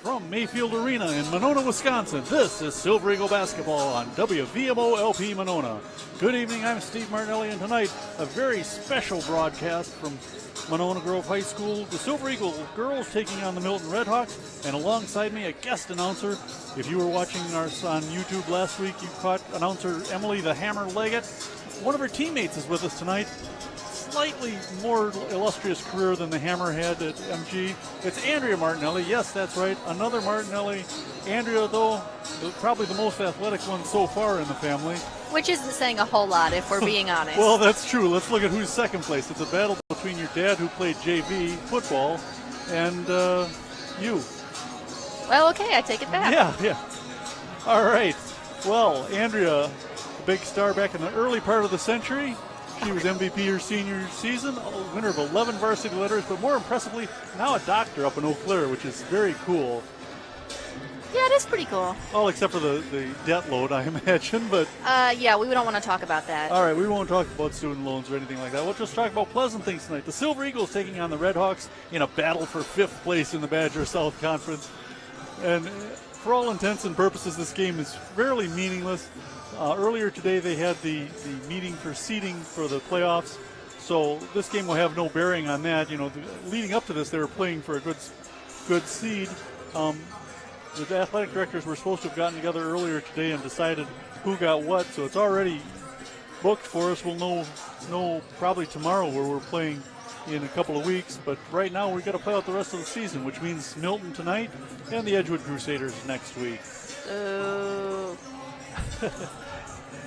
From Mayfield Arena in Monona, Wisconsin, this is Silver Eagle Basketball on WVMO LP Monona. Good evening, I'm Steve Martinelli, and tonight a very special broadcast from Monona Grove High School. The Silver Eagle girls taking on the Milton Redhawks, and alongside me a guest announcer. If you were watching us on YouTube last week, you caught announcer Emily the Hammer Leggett. One of her teammates is with us tonight. Slightly more illustrious career than the Hammer had at MG. It's Andrea Martinelli. Yes, that's right. Another Martinelli. Andrea, though, probably the most athletic one so far in the family. Which isn't saying a whole lot, if we're being honest. Well, that's true. Let's look at who's second place. It's a battle between your dad, who played JV football, and you. Well, okay, I take it back. Yeah. All right. Well, Andrea, a big star back in the early part of the century. She was MVP her senior season, winner of 11 varsity letters, but more impressively, now a doctor up in Eau Claire, which is very cool. Yeah, it is pretty cool. All except for the debt load, I imagine, but... yeah, we don't want to talk about that. All right, we won't talk about student loans or anything like that. We'll just talk about pleasant things tonight. The Silver Eagles taking on the Redhawks in a battle for 5th place in the Badger South Conference. And for all intents and purposes, this game is fairly meaningless. Earlier today, they had the meeting for seeding for the playoffs, so this game will have no bearing on that. You know, leading up to this, they were playing for a good seed. The athletic directors were supposed to have gotten together earlier today and decided who got what, so it's already booked for us. We'll know probably tomorrow where we're playing in a couple of weeks, but right now we've got to play out the rest of the season, which means Milton tonight and the Edgewood Crusaders next week.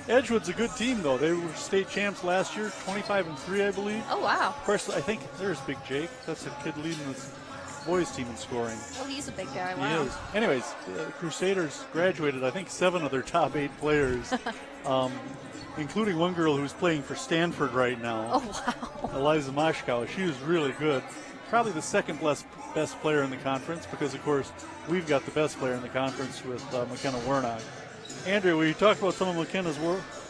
Edgewood's a good team, though. They were state champs last year, 25-3, I believe. Oh, wow. Of course, I think there's Big Jake. That's a kid leading this boys team in scoring. Well, he's a big guy. Wow. He is. Anyways, Crusaders graduated, I think, 7 of their top 8 players, including one girl who's playing for Stanford right now. Oh, wow. Eliza Moshkow. She was really good. Probably the second best player in the conference because, of course, we've got the best player in the conference with Kenna Warnock. Andrea, we talked about some of McKenna's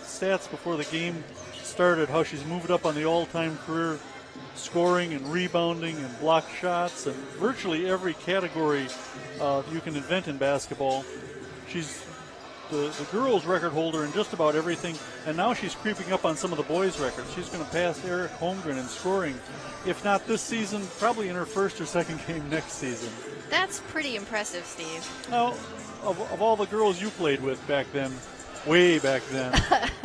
stats before the game started, how she's moved up on the all-time career scoring and rebounding and blocked shots and virtually every category you can invent in basketball. She's the girls' record holder in just about everything, and now she's creeping up on some of the boys' records. She's going to pass Eric Holmgren in scoring, if not this season, probably in her first or second game next season. That's pretty impressive, Steve. Now, of all the girls you played with back then, way back then,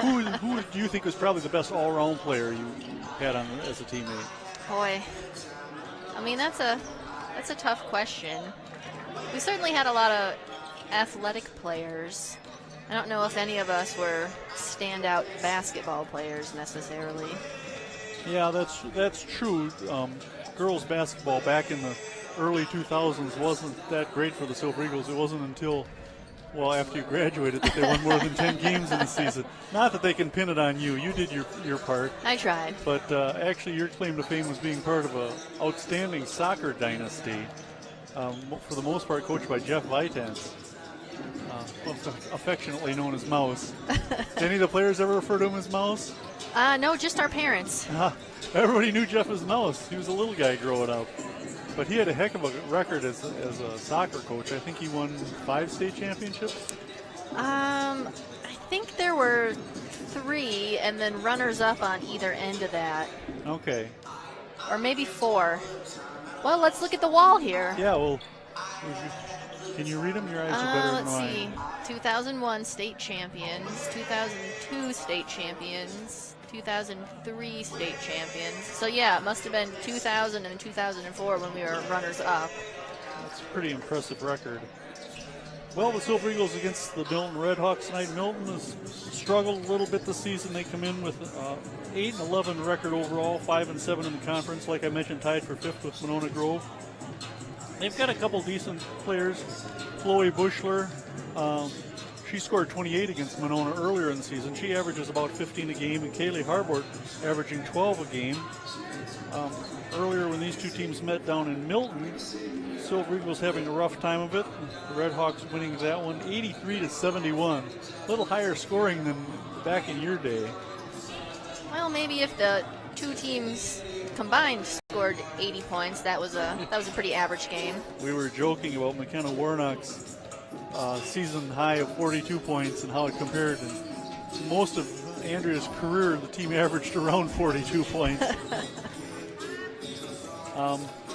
who do you think was probably the best all-around player you had on as a teammate? Boy, I mean, that's a tough question. We certainly had a lot of athletic players. I don't know if any of us were standout basketball players necessarily. Yeah, that's true. Girls basketball back in the early 2000s wasn't that great for the Silver Eagles. It wasn't until, well, after you graduated that they won more than 10 games in the season. Not that they can pin it on you. You did your part. I tried. But actually your claim to fame was being part of an outstanding soccer dynasty, for the most part coached by Jeff Vitance, affectionately known as Mouse. Did any of the players ever refer to him as Mouse? No, just our parents. Everybody knew Jeff as Mouse. He was a little guy growing up. But he had a heck of a record as a soccer coach. I think he won 5 state championships. I think there were 3, and then runners-up on either end of that. Okay. Or maybe 4. Well, let's look at the wall here. Yeah, well, can you read them? Your eyes are better than mine. Let's see. 2001 state champions, 2002 state champions, 2003 state champions. So, yeah, it must have been 2000 and 2004 when we were runners-up. That's a pretty impressive record. Well, the Silver Eagles against the Milton Redhawks tonight. Milton has struggled a little bit this season. They come in with 8-11 record overall, 5-7 in the conference. Like I mentioned, tied for 5th with Monona Grove. They've got a couple decent players. Chloe Bushler, she scored 28 against Monona earlier in the season. She averages about 15 a game, and Kaylee Harbort averaging 12 a game. Earlier when these two teams met down in Milton, Silver Eagles having a rough time of it. The Redhawks winning that one 83-71. A little higher scoring than back in your day. Well, maybe if the two teams combined scored 80 points. That was a pretty average game. We were joking about Kenna Warnock's season high of 42 points and how it compared. And most of Andrea's career, the team averaged around 42 points.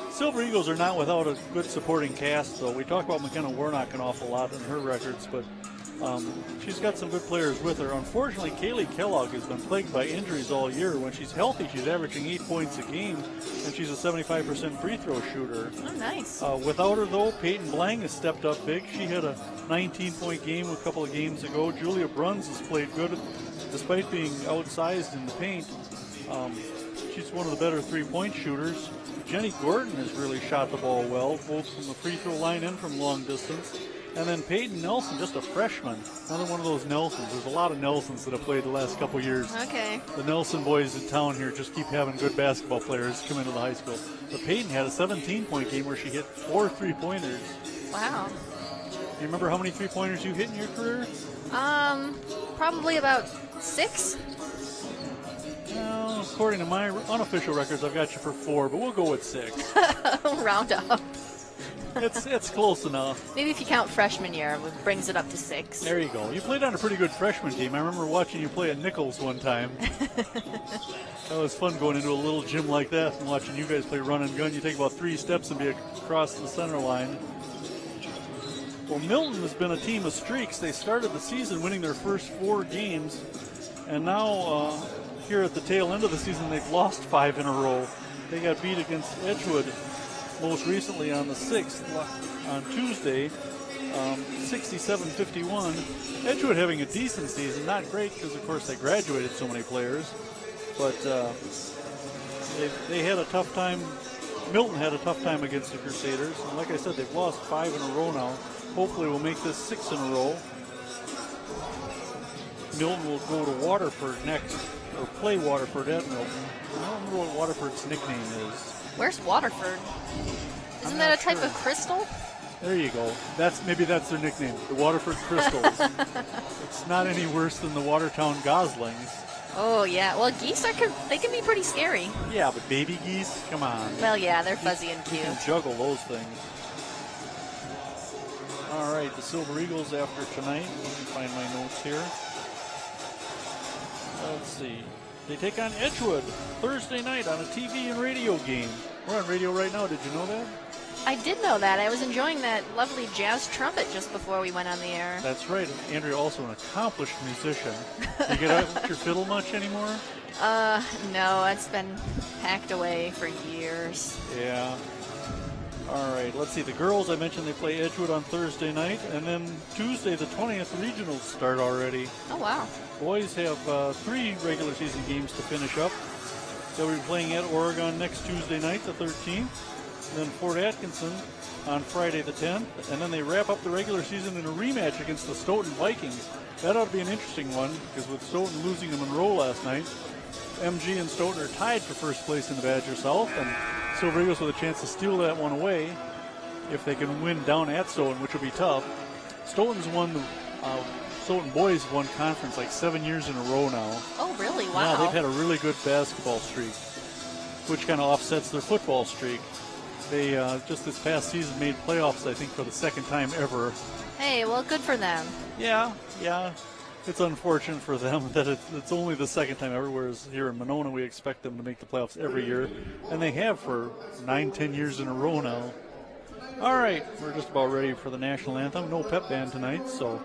Silver Eagles are not without a good supporting cast, though. We talk about Kenna Warnock an awful lot in her records, but she's got some good players with her. Unfortunately, Kaylee Kellogg has been plagued by injuries all year. When she's healthy, she's averaging 8 points a game, and she's a 75% free throw shooter. Oh, nice. Without her, though, Peyton Blang has stepped up big. She had a 19-point game a couple of games ago. Julia Bruns has played good despite being outsized in the paint. She's one of the better three-point shooters. Jenny Gordon has really shot the ball well, both from the free throw line and from long distance. And then Peyton Nelson, just a freshman, another one of those Nelsons. There's a lot of Nelsons that have played the last couple years. Okay. The Nelson boys in town here just keep having good basketball players come into the high school. But Peyton had a 17-point game where she hit 4 three-pointers. Wow. You remember how many three-pointers you hit in your career? Probably about 6. Well, according to my unofficial records, I've got you for 4, but we'll go with 6. Round up. It's close enough. Maybe if you count freshman year, it brings it up to 6. There you go. You played on a pretty good freshman team. I remember watching you play at Nichols one time. That was fun going into a little gym like that and watching you guys play run and gun. You take about 3 steps and be across the center line. Well, Milton has been a team of streaks. They started the season winning their first 4 games, and now here at the tail end of the season, they've lost 5 in a row. They got beat against Edgewood most recently on the 6th on Tuesday, 67-51. Edgewood having a decent season, not great because, of course, they graduated so many players, but they had a tough time. Milton had a tough time against the Crusaders, and like I said, they've lost 5 in a row now. Hopefully we'll make this 6 in a row. Milton will go to Waterford next, or play Waterford at Milton. I don't remember what Waterford's nickname is. Where's Waterford? Isn't that a type of crystal? There you go. Maybe that's their nickname, the Waterford Crystals. It's not any worse than the Watertown Goslings. Oh, yeah. Well, geese they can be pretty scary. Yeah, but baby geese, come on. Well, yeah, they're fuzzy and cute. You can juggle those things. All right, the Silver Eagles after tonight. Let me find my notes here. Let's see. They take on Edgewood Thursday night on a TV and radio game. We're on radio right now. Did you know that? I did know that. I was enjoying that lovely jazz trumpet just before we went on the air. That's right. Andrea, also an accomplished musician. You get out with your fiddle much anymore? No. It's been packed away for years. Yeah. All right. Let's see. The girls, I mentioned they play Edgewood on Thursday night. And then Tuesday, the 20th, regionals start already. Oh, wow. Boys have 3 regular season games to finish up. They'll be playing at Oregon next Tuesday night, the 13th. Then Fort Atkinson on Friday the 10th. And then they wrap up the regular season in a rematch against the Stoughton Vikings. That ought to be an interesting one, because with Stoughton losing to Monroe last night, MG and Stoughton are tied for first place in the Badger South, and Silver Eagles with a chance to steal that one away if they can win down at Stoughton, which will be tough. Stoughton's won the Stoughton boys have won conference like 7 years in a row now. Oh, really? Wow. Yeah, they've had a really good basketball streak, which kind of offsets their football streak. They just this past season made playoffs, I think, for the 2nd time ever. Hey, well, good for them. Yeah. It's unfortunate for them that it's only the 2nd time ever, whereas here in Monona we expect them to make the playoffs every year, and they have for 9-10 years in a row now. All right, we're just about ready for the national anthem. No pep band tonight, so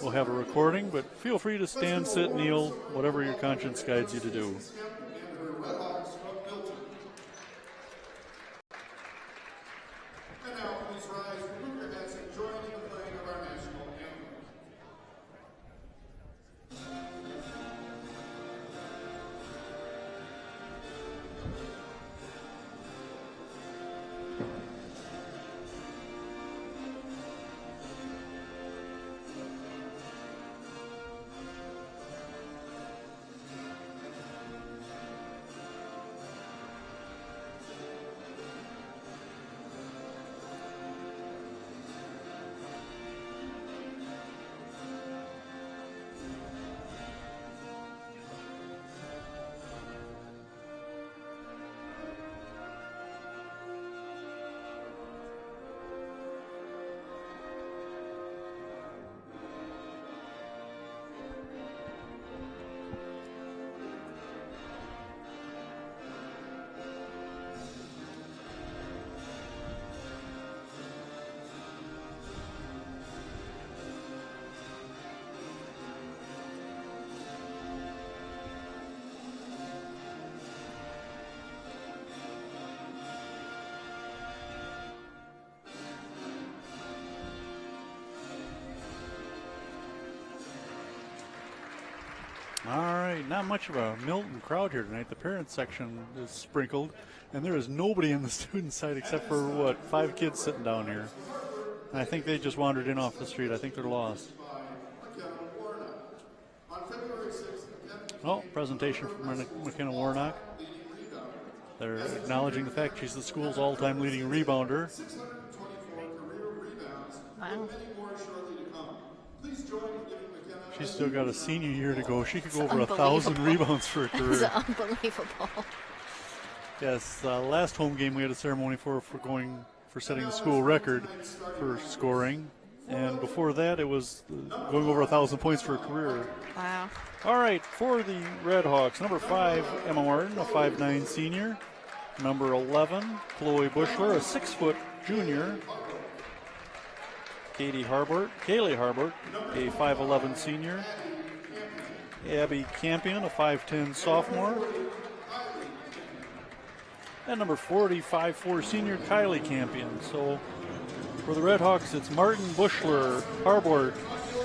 we'll have a recording, but feel free to stand, sit, kneel, whatever your conscience guides you to do. not much of a Milton crowd here tonight. The parents section is sprinkled, and there is nobody in the student side except for, 5 kids sitting down here. And I think they just wandered in off the street. I think they're lost. Oh, presentation from McKenna Warnock. They're acknowledging the fact she's the school's all-time leading rebounder. Wow. She's still got a senior year to go. She could go over 1,000 rebounds for a career. It's unbelievable. Yes, last home game we had a ceremony for setting the school record for scoring, and before that it was going over 1,000 points for a career. Wow. All right, for the Red Hawks, number 5, Emma Martin, a 5'9" senior. Number 11, Chloe Bushler, a 6-foot junior. Kaylee Harbert, a 5'11" senior. Abby Campion, a 5'10" sophomore. And number 40, 5'4" senior, Kylie Campion. So for the Red Hawks, it's Martin, Bushler, Harbert,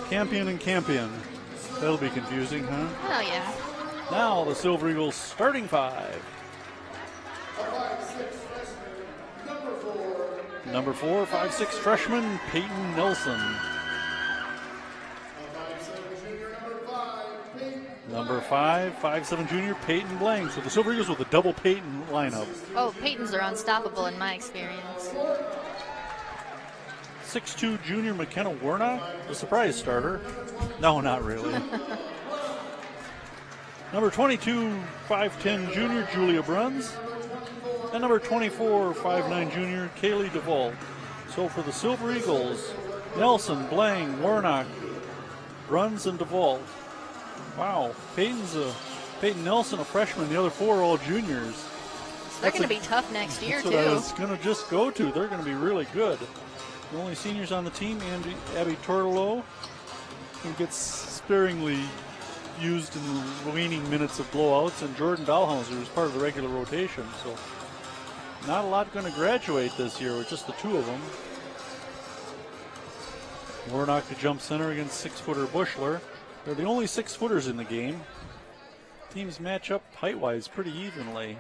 Campion, and Campion. That'll be confusing, huh? Oh, yeah. Now the Silver Eagles starting 5. Number 4, 5'6" freshman, Peyton Nelson. Number 5, 5'7" junior, Peyton Blank. So the Silver Eagles with a double Peyton lineup. Oh, Peytons are unstoppable in my experience. 6'2" junior, McKenna Warnock, a surprise starter. No, not really. Number 22, 5'10" junior, Julia Bruns. And number 24, 5'9" junior, Kaylee DeVault. So for the Silver Eagles, Nelson, Blang, Warnock, Bruns, and DeVault. Wow, Peyton Nelson, a freshman. The other 4 are all juniors. They're going to be tough next year, too. That's what I was going to just go to. They're going to be really good. The only seniors on the team, Abby Tortolo, who gets sparingly used in the waning minutes of blowouts, and Jordan Dahlhauser, who's part of the regular rotation. So not a lot going to graduate this year with just the 2 of them. Warnock to jump center against 6-footer Bushler. They're the only 6-footers in the game. Teams match up height-wise pretty evenly.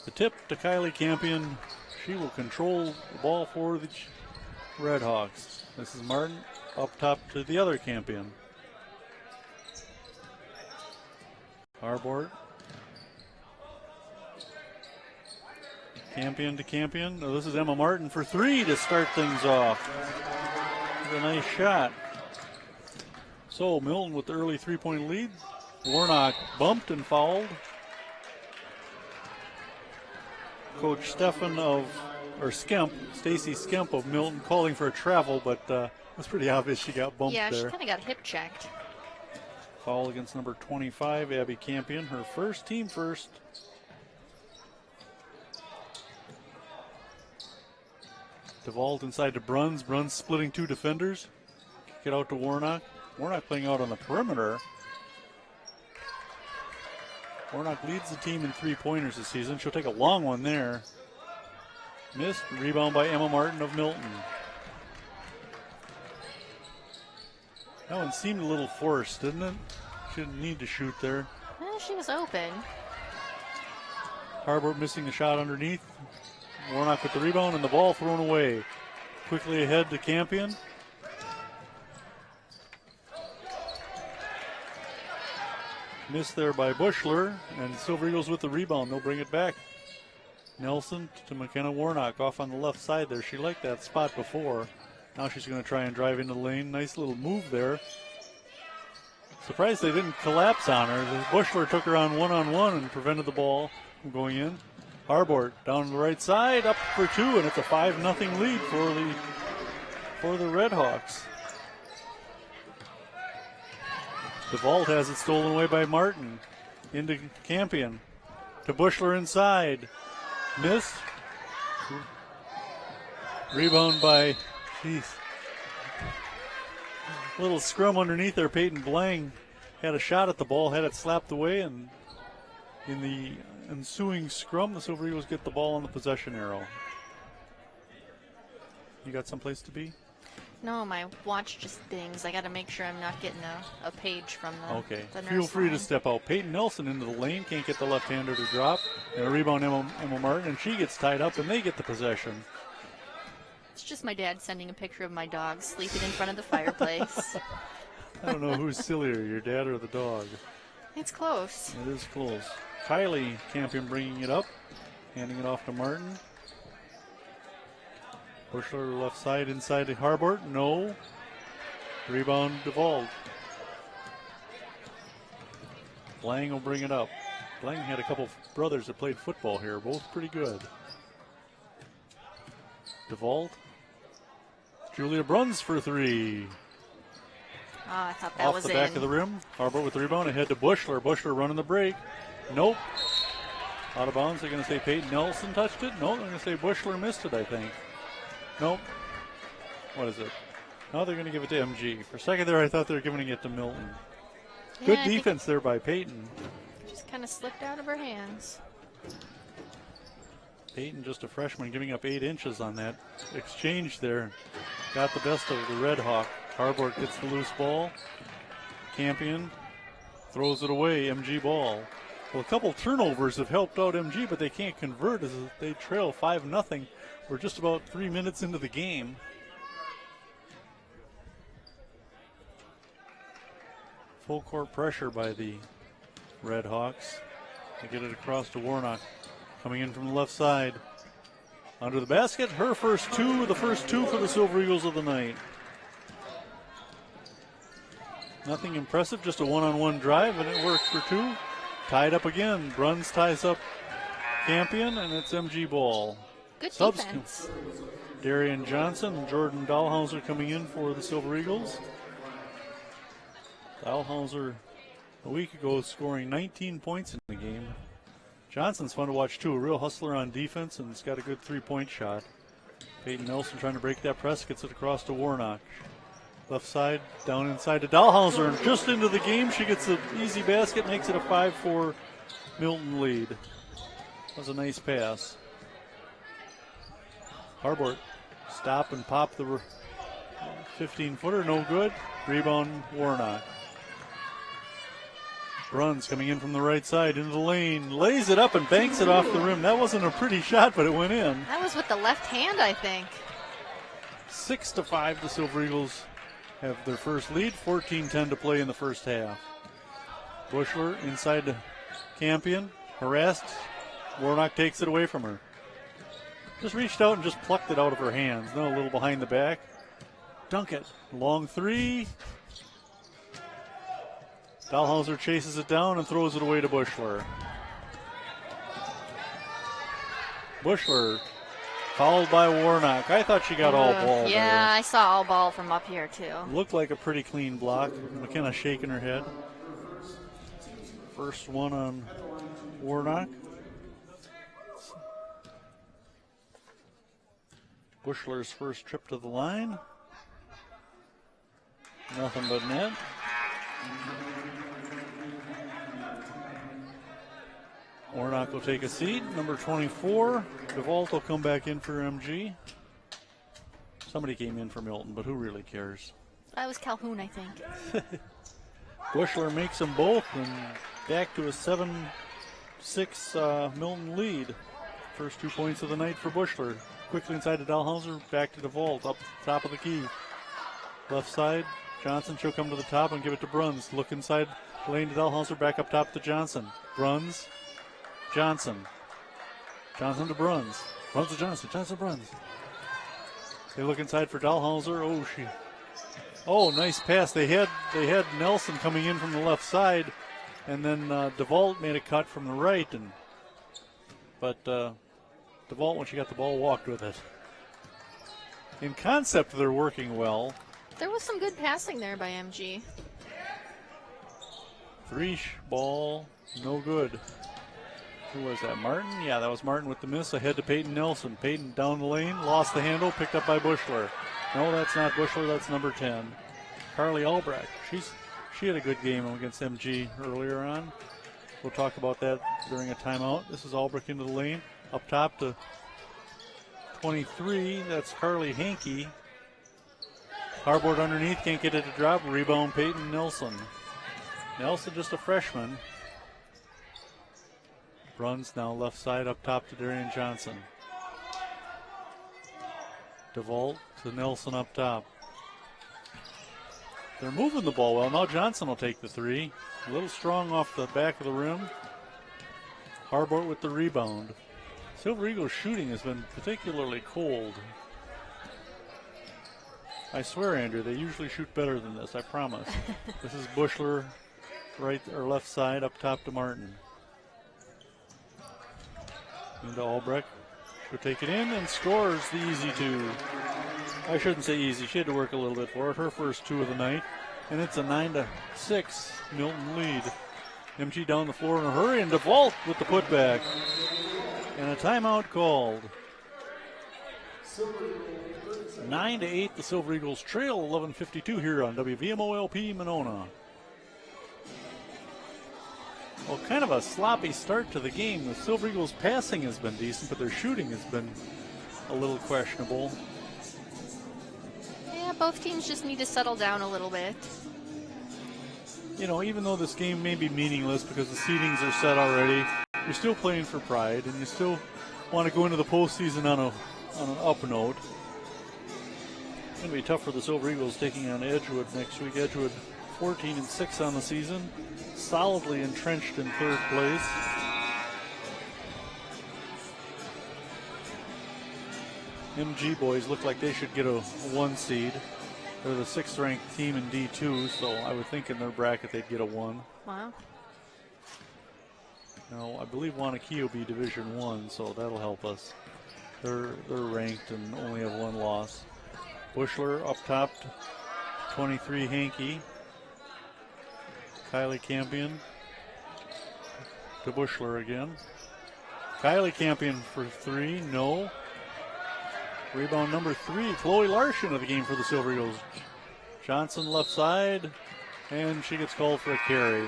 The tip to Kylie Campion. She will control the ball for the Red Hawks. This is Martin up top to the other Campion. Harbort. Campion to Campion. Oh, this is Emma Martin for 3 to start things off. A nice shot. So Milton with the early 3-point lead. Warnock bumped and fouled. Coach Stacy Skemp of Milton calling for a travel, but it was pretty obvious she got bumped there. Yeah, she kind of got hip checked. Foul against number 25, Abby Campion, her first, team first. DeVault inside to Bruns. Bruns splitting 2 defenders. Kick it out to Warnock. Warnock playing out on the perimeter. Warnock leads the team in 3-pointers this season. She'll take a long one there. Missed. Rebound by Emma Martin of Milton. That one seemed a little forced, didn't it? She didn't need to shoot there. She was open. Harbert missing the shot underneath. Warnock with the rebound and the ball thrown away. Quickly ahead to Campion. Missed there by Bushler, and Silver Eagles with the rebound. They'll bring it back. Nelson to McKenna Warnock off on the left side there. She liked that spot before. Now she's going to try and drive into the lane. Nice little move there. Surprised they didn't collapse on her. Bushler took her on one-on-one and prevented the ball from going in. Harbort down the right side, up for 2, and it's a 5-0 lead for the Red Hawks. DeVault has it stolen away by Martin. Into Campion. To Bushler inside. Missed. Rebound by, little scrum underneath there. Peyton Blang had a shot at the ball, had it slapped away, and in the ensuing scrum, the Silver Eagles get the ball on the possession arrow. You got someplace to be? No, my watch just dings. I got to make sure I'm not getting a page from the Okay. the Feel nurse free line. to step out. Peyton Nelson into the lane. Can't get the left-hander to drop. And a rebound, Emma Martin, and she gets tied up, and they get the possession. It's just my dad sending a picture of my dog sleeping in front of the fireplace. I don't know who's sillier, your dad or the dog. It's close. It is close. Kylie Campion bringing it up, handing it off to Martin. Bushler left side inside to Harbort. No. Rebound DeVault. Blang will bring it up. Blang had a couple brothers that played football here, both pretty good. DeVault. Julia Bruns for three. Oh, I thought that Off was the back in. of the rim. Harbort with the rebound ahead to Bushler. Bushler running the break. Nope. Out of bounds. They're going to say Peyton Nelson touched it. Nope. They're going to say Bushler missed it, I think. Nope. What is it? Now they're going to give it to MG. For a second there, I thought they were giving it to Milton. Yeah, Good I think defense there by Peyton. just kind of slipped out of her hands. Peyton, just a freshman, giving up 8 inches on that exchange there. Got the best of the Red Hawk. Harbort gets the loose ball. Campion throws it away. MG ball. Well, a couple turnovers have helped out MG, but they can't convert as they trail 5-0. We're just about 3 minutes into the game. Full court pressure by the Red Hawks. They get it across to Warnock. Coming in from the left side. Under the basket, her first two, the first two for the Silver Eagles of the night. Nothing impressive, just a one-on-one drive, and it worked for two. Tied up again. Bruns ties up Campion, and it's MG ball. Good Subs- defense. Darian Johnson and Jordan Dahlhauser coming in for the Silver Eagles. Dahlhauser a week ago scoring 19 points in the game. Johnson's fun to watch too, a real hustler on defense, and he's got a good three-point shot. Peyton Nelson trying to break that press, gets it across to Warnock. Left side, down inside to Dahlhauser, and just into the game, she gets an easy basket, makes it a 5-4 Milton lead. That was a nice pass. Harbort, stop and pop the 15-footer, no good. Rebound, Warnock. Bruns coming in from the right side into the lane, lays it up and banks it off the rim. That wasn't a pretty shot, but it went in. That was with the left hand, I think. 6-5, the Silver Eagles have their first lead. 14-10 to play in the first half. Bushler inside to Campion, harassed. Warnock takes it away from her. Just reached out and just plucked it out of her hands. No, a little behind the back. Dunk it. Long three. Dahlhauser chases it down and throws it away to Bushler. Bushler fouled by Warnock. I thought she got all ball Yeah, there. I saw all ball from up here, too. Looked like a pretty clean block. McKenna shaking her head. First one on Warnock. Bushler's first trip to the line. Nothing but net. Warnock will take a seat. Number 24. DeVault will come back in for MG. Somebody came in for Milton, but who really cares? That was Calhoun, I think. Bushler makes them both and back to a 7-6 Milton lead. First 2 points of the night for Bushler. Quickly inside to Dahlhauser, back to DeVault, up top of the key. Left side, Johnson, she'll come to the top and give it to Bruns. Look inside, lane to Dahlhauser, back up top to Johnson. Bruns, Johnson. Johnson to Bruns. Bruns to Johnson, Johnson to Bruns. They look inside for Dahlhauser. Oh, nice pass. They had Nelson coming in from the left side, and then DeVault made a cut from the right, but DeVault, when she got the ball, walked with it. In concept, they're working well. There was some good passing there by MG. Ball, no good. Who was that, Martin? Yeah, that was Martin with the miss. Ahead to Peyton Nelson. Peyton down the lane, lost the handle, picked up by Bushler. No, that's not Bushler, that's number 10. Carly Albrecht. She had a good game against MG earlier on. We'll talk about that during a timeout. This is Albrecht into the lane. Up top to 23, that's Carly Hankey. Hardboard underneath, can't get it to drop. Rebound, Peyton Nelson. Nelson just a freshman. Runs now left side up top to Darian Johnson. DeVault to Nelson up top. They're moving the ball well. Now Johnson will take the three. A little strong off the back of the rim. Harbort with the rebound. Silver Eagles shooting has been particularly cold. I swear, Andrew, they usually shoot better than this, I promise. This is Bushler, right or left side, up top to Martin. Into Albrecht. She'll take it in and scores the easy two. I shouldn't say easy. She had to work a little bit for it. Her first two of the night. And it's a 9-6 Milton lead. MG down the floor in a hurry, and DeVault with the putback. And a timeout called. 9-8, the Silver Eagles trail. 11:52 here on WVMOLP Monona. Well, kind of a sloppy start to the game. The Silver Eagles' passing has been decent, but their shooting has been a little questionable. Yeah, both teams just need to settle down a little bit. You know, even though this game may be meaningless because the seedings are set already, you're still playing for pride, and you still want to go into the postseason on an up note. It's going to be tough for the Silver Eagles taking on Edgewood next week. Edgewood 14-6 on the season, solidly entrenched in third place. MG boys look like they should get a 1 seed. They're the 6th ranked team in D2, so I would think in their bracket they'd get a 1. Wow. Now, I believe Wanakee will be Division 1, so that'll help us. They're ranked and only have 1 loss. Bushler up top, 23 Hankey. Kylie Campion to Bushler again. Kylie Campion for 3, no. Rebound number 3, Chloe Larson of the game for the Silver Eagles. Johnson left side, and she gets called for a carry.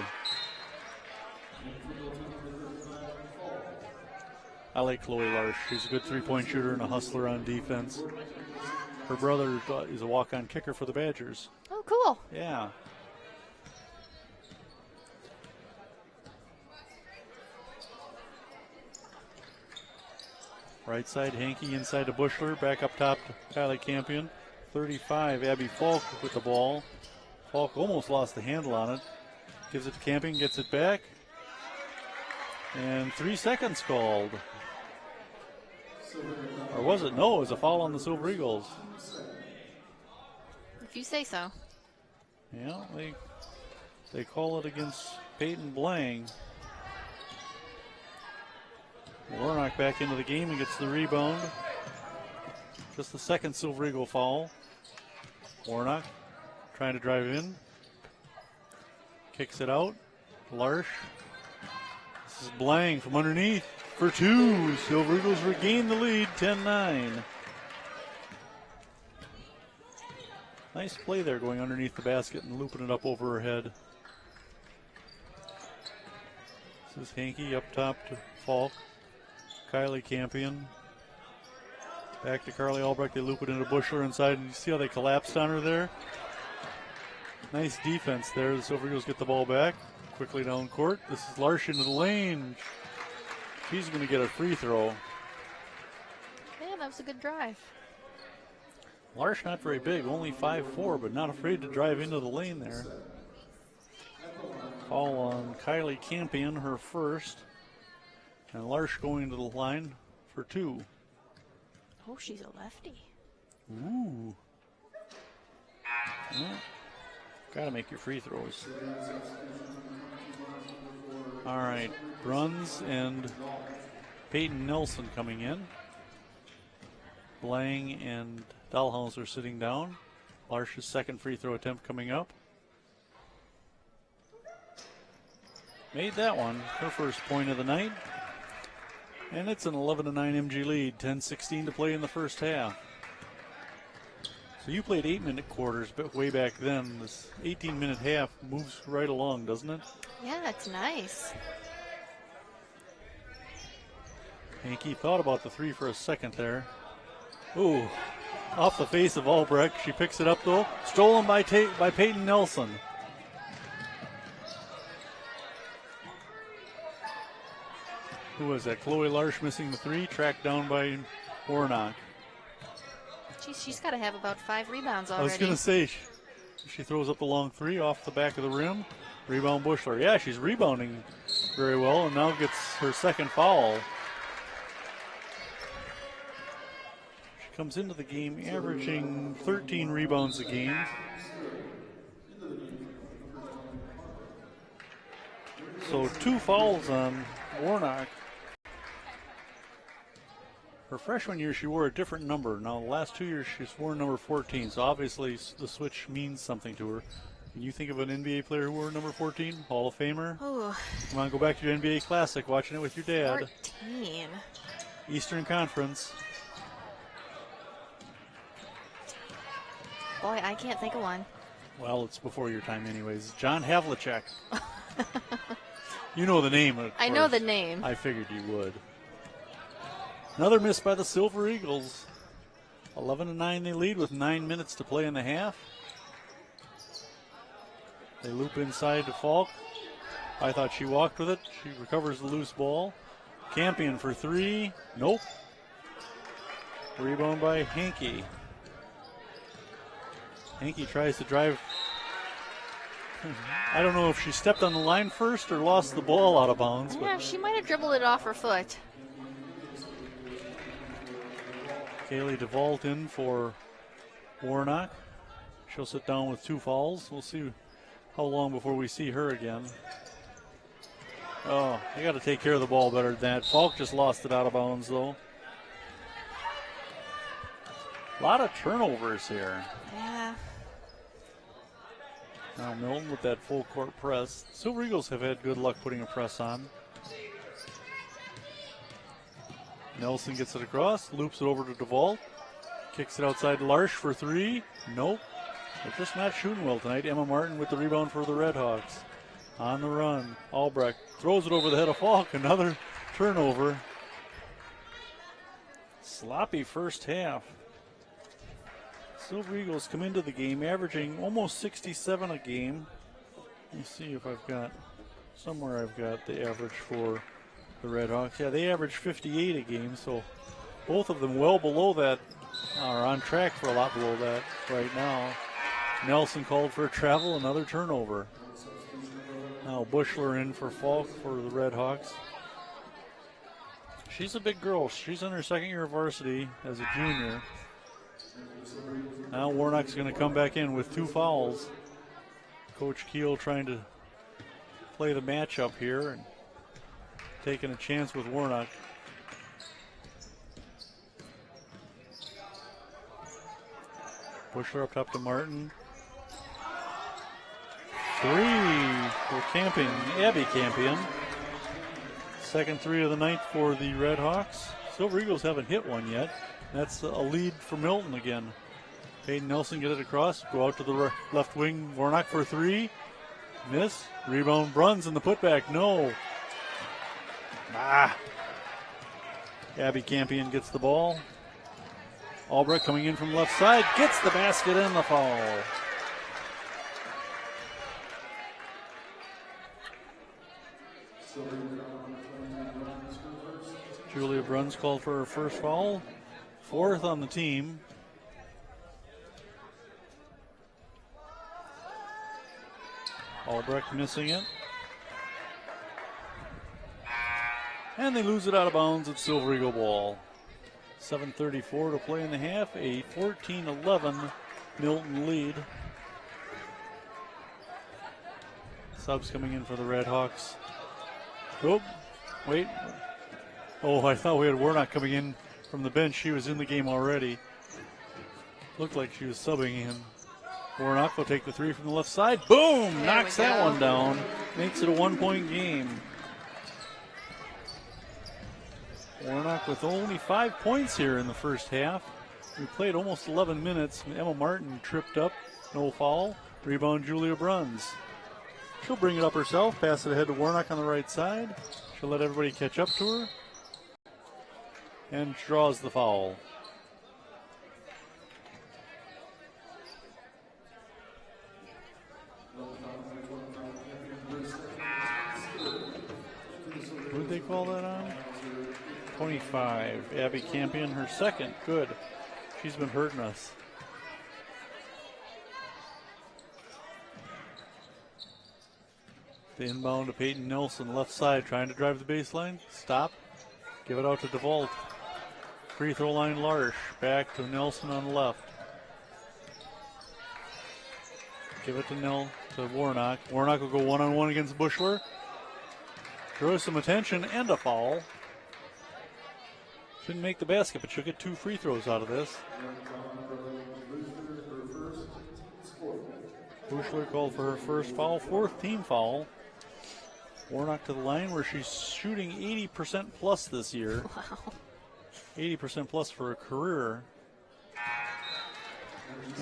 I like Chloe Larson. She's a good three-point shooter and a hustler on defense. Her brother is a walk-on kicker for the Badgers. Oh, cool. Yeah. Right side, Hankey inside to Bushler. Back up top to Kylie Campion. 35, Abby Falk with the ball. Falk almost lost the handle on it. Gives it to Campion, gets it back. And 3 seconds called. Or was it? No, it was a foul on the Silver Eagles. If you say so. Yeah, they call it against Peyton Blang. Warnock back into the game and gets the rebound. Just the second Silver Eagle foul. Warnock trying to drive in. Kicks it out. Larsh. This is Blang from underneath for 2. Silver Eagles regain the lead, 10-9. Nice play there going underneath the basket and looping it up over her head. This is Hankey up top to Falk. Kylie Campion. Back to Carly Albrecht. They loop it into Bushler inside, and you see how they collapsed on her there? Nice defense there. The Silver Eagles get the ball back. Quickly down court. This is Larson into the lane. She's going to get a free throw. Yeah, that was a good drive. Larson not very big, only 5'4", but not afraid to drive into the lane there. Foul on Kylie Campion, her first. And Larsh going to the line for 2. Oh, she's a lefty. Ooh. Well, got to make your free throws. All right, Bruns and Peyton Nelson coming in. Blang and Dahlhauser sitting down. Larsh's second free throw attempt coming up. Made that one, her first point of the night. And it's an 11-9 MG lead, 10:16 to play in the first half. So you played 8-minute quarters, but way back then, this 18-minute half moves right along, doesn't it? Yeah, it's nice. Hankey thought about the 3 for a second there. Ooh, off the face of Albrecht. She picks it up, though. Stolen by Peyton Nelson. Who was that? Chloe Larsch missing the three, tracked down by Warnock. Geez, she's got to have about 5 rebounds already. I was going to say, she throws up the long three off the back of the rim. Rebound Bushler. Yeah, she's rebounding very well and now gets her second foul. She comes into the game averaging 13 rebounds a game. So 2 fouls on Warnock. Her freshman year, she wore a different number. Now, the last 2 years, she's worn number 14, so obviously the switch means something to her. Can you think of an NBA player who wore number 14? Hall of Famer? Ooh. Come on, go back to your NBA Classic, watching it with your dad. 14. Eastern Conference. Boy, I can't think of one. Well, it's before your time anyways. John Havlicek. You know the name, of I course. know the name. I figured you would. Another miss by the Silver Eagles. 11-9 they lead with 9 minutes to play in the half. They loop inside to Falk. I thought she walked with it. She recovers the loose ball. Campion for 3. Nope. Rebound by Hankey. Hankey tries to drive. I don't know if she stepped on the line first or lost the ball out of bounds. Yeah, she might have dribbled it off her foot. Kaylee DeVault in for Warnock. She'll sit down with 2 fouls. We'll see how long before we see her again. Oh, they got to take care of the ball better than that. Falk just lost it out of bounds, though. A lot of turnovers here. Yeah. Now Milton with that full court press. Silver Eagles have had good luck putting a press on. Nelson gets it across, loops it over to DeVault. Kicks it outside to Larsch for 3. Nope. They're just not shooting well tonight. Emma Martin with the rebound for the Redhawks. On the run. Albrecht throws it over the head of Falk. Another turnover. Sloppy first half. Silver Eagles come into the game averaging almost 67 a game. Let me see if I've got, somewhere I've got the average for the Redhawks. Yeah, they average 58 a game, so both of them well below that, are on track for a lot below that right now. Nelson called for a travel, another turnover. Now Bushler in for Falk for the Redhawks. She's a big girl. She's in her second year of varsity as a junior. Now Warnock's going to come back in with 2 fouls. Coach Keel trying to play the matchup here and taking a chance with Warnock. Bushler up top to Martin. 3 for Campion, Abby Campion. Second 3 of the night for the Redhawks. Silver Eagles haven't hit one yet. That's a lead for Milton again. Peyton Nelson get it across, go out to the left wing. Warnock for 3. Miss. Rebound Bruns in the putback. No. Abby Campion gets the ball. Albrecht coming in from left side. Gets the basket and the foul. Julia Bruns called for her first foul. 4th on the team. Albrecht missing it. And they lose it out of bounds at Silver Eagle ball. 7:34 to play in the half. A 14-11 Milton lead. Subs coming in for the Redhawks. Oh, wait. Oh, I thought we had Warnock coming in from the bench. She was in the game already. Looked like she was subbing in. Warnock will take the 3 from the left side. Boom! There knocks that one down. Makes it a 1-point game. Warnock with only 5 points here in the first half. We played almost 11 minutes. Emma Martin tripped up. No foul. Rebound Julia Bruns. She'll bring it up herself. Pass it ahead to Warnock on the right side. She'll let everybody catch up to her. And draws the foul. Who did they call that on? 25. Abby Campion, her second. Good. She's been hurting us. The inbound to Peyton Nelson, left side, trying to drive the baseline. Stop. Give it out to DeVault. Free throw line, Larsh. Back to Nelson on the left. Give it to Warnock. Warnock will go one-on-one against Bushler. Draws some attention and a foul. Shouldn't make the basket, but she'll get 2 free throws out of this. Bushler called for her first foul, 4th team foul. Warnock to the line where she's shooting 80% plus this year. Wow. 80% plus for a career.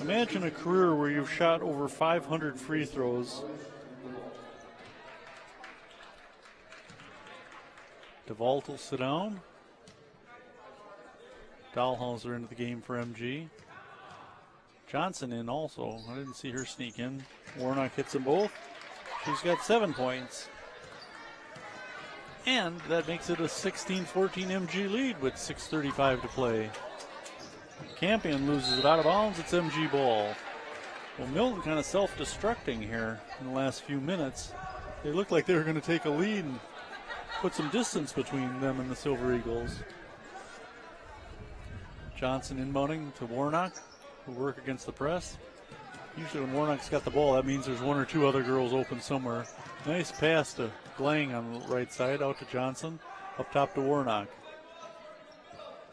Imagine a career where you've shot over 500 free throws. DeVault will sit down. Dahlhauser into the game for MG. Johnson in also. I didn't see her sneak in. Warnock hits them both. She's got 7 points. And that makes it a 16-14 MG lead with 6:35 to play. Campion loses it out of bounds. It's MG ball. Well, Milton kind of self-destructing here in the last few minutes. They looked like they were going to take a lead and put some distance between them and the Silver Eagles. Johnson inbounding to Warnock, who work against the press. Usually when Warnock's got the ball, that means there's 1 or 2 other girls open somewhere. Nice pass to Glang on the right side, out to Johnson, up top to Warnock.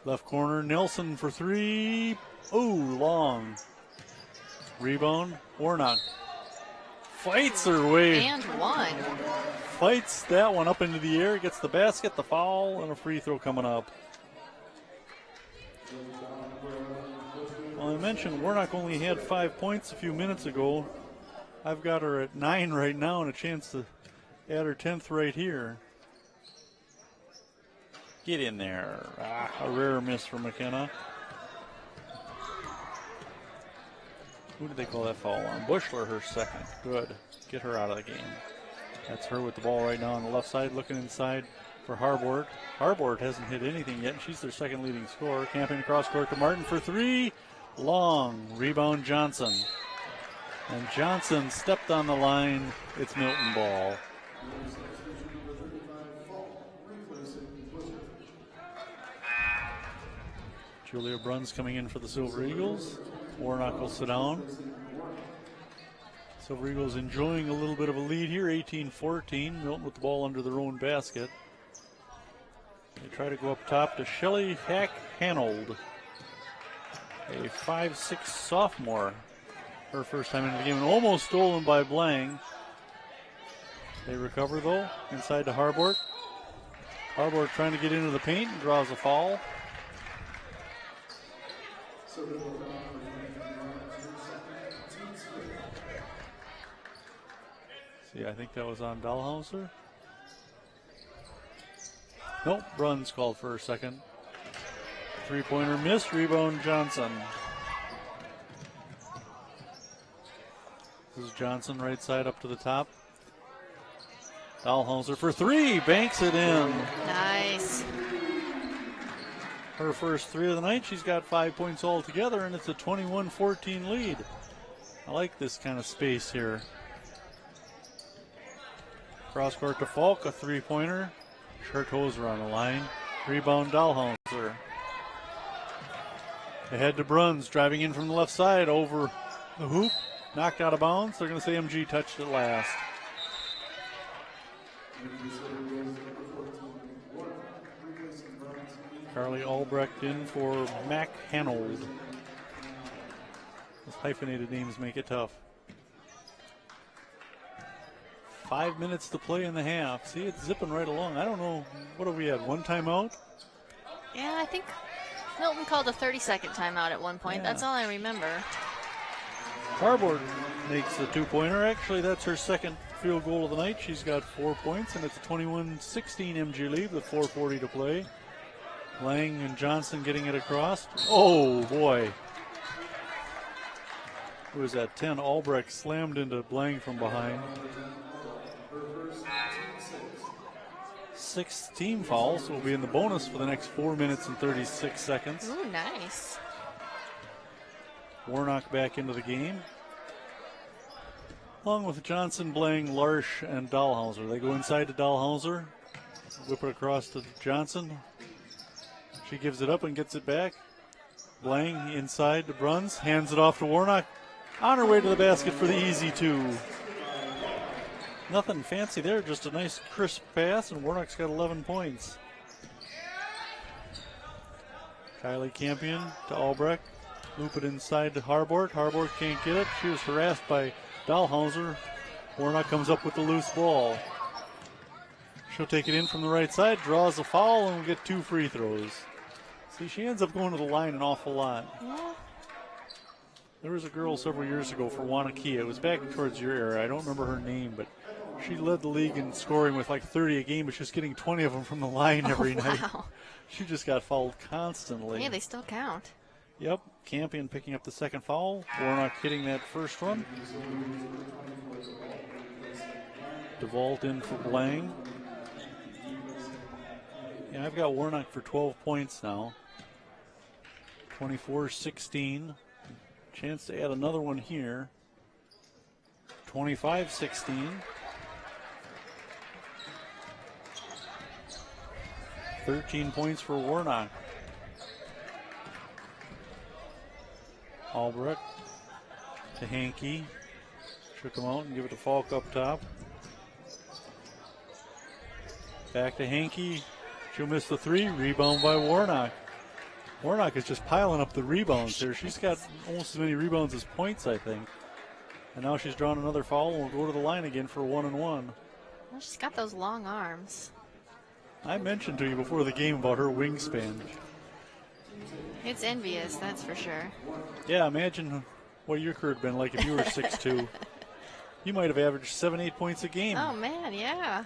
Left corner, Nelson for 3. Ooh, long. Rebound, Warnock. Fights her way. And one. Fights that one up into the air, gets the basket, the foul, and a free throw coming up. Well, I mentioned Warnock only had 5 points a few minutes ago. I've got her at 9 right now and a chance to add her 10th right here. Get in there. A rare miss for McKenna. Who did they call that foul on? Bushler, her second. Good. Get her out of the game. That's her with the ball right now on the left side, looking inside for Harbord. Harbord hasn't hit anything yet, and she's their second leading scorer. Camping across court to Martin for 3. Long. Rebound Johnson. And Johnson stepped on the line. It's Milton ball. Julia Bruns coming in for the Silver Eagles. Warnock will sit down. Silver Eagles enjoying a little bit of a lead here, 18-14. Milton with the ball under their own basket. They try to go up top to Shelley Hanold, a 5'6" sophomore. Her first time into the game, and almost stolen by Blang. They recover though, inside to Harbord. Harbord trying to get into the paint and draws a foul. See, I think that was on Dahlhauser. Nope, Bruns called for her second. 3-pointer missed, rebound Johnson. This is Johnson, right side up to the top. Dahlhauser for 3, banks it in. Nice. Her first 3 of the night. She's got 5 points altogether, and it's a 21-14 lead. I like this kind of space here. Cross court to Falk, a 3-pointer. Schertoser on the line. Rebound Dahlhauser. Ahead to Bruns, driving in from the left side over the hoop. Knocked out of bounds. They're going to say MG touched it last. Carly Albrecht in for Mac Hanold. Those hyphenated names make it tough. 5 minutes to play in the half. See, it's zipping right along. I don't know. What have we had? 1 timeout? Yeah, I think Milton called a 30-second timeout at one point. Yeah. That's all I remember. Harbord makes the 2-pointer. Actually, that's her second field goal of the night. She's got 4 points, and it's a 21-16 MG lead with 4:40 to play. Lang and Johnson getting it across. Oh, boy. Who was that? 10. Albrecht slammed into Blang from behind. sixth team foul, so we'll be in the bonus for the next 4 minutes and 36 seconds. Ooh, nice. Warnock back into the game, along with Johnson, Blang, Larsch, and Dahlhauser. They go inside to Dahlhauser, whip it across to Johnson. She gives it up and gets it back. Blang inside to Bruns, hands it off to Warnock. On her way to the basket for the easy two. Nothing fancy there, just a nice crisp pass, and Warnock's got 11 points. Kylie Campion to Albrecht. Loop it inside to Harbort. Harbort can't get it. She was harassed by Dahlhauser. Warnock comes up with the loose ball. She'll take it in from the right side, draws a foul, and will get 2 free throws. See, she ends up going to the line an awful lot. Yeah. There was a girl several years ago for Wanakia. It was back towards your era. I don't remember her name, but she led the league in scoring with like 30 a game, but she was getting 20 of them from the line every night. She just got fouled constantly. Yeah, they still count. Yep, Campion picking up the second foul. Warnock hitting that first one. DeVault in for Blang. Yeah, I've got Warnock for 12 points now. 24-16. Chance to add another one here. 25-16. 13 points for Warnock. Albrecht to Hankey. Shook him out and give it to Falk up top. Back to Hankey. She'll miss the 3. Rebound by Warnock. Warnock is just piling up the rebounds here. She's got almost as many rebounds as points, I think. And now she's drawn another foul and will go to the line again for a 1-and-1. Well, she's got those long arms. I mentioned to you before the game about her wingspan. It's envious, that's for sure. Yeah, imagine what your career had been like if you were 6'2". You might have averaged 7-8 points a game. Oh, man, yeah.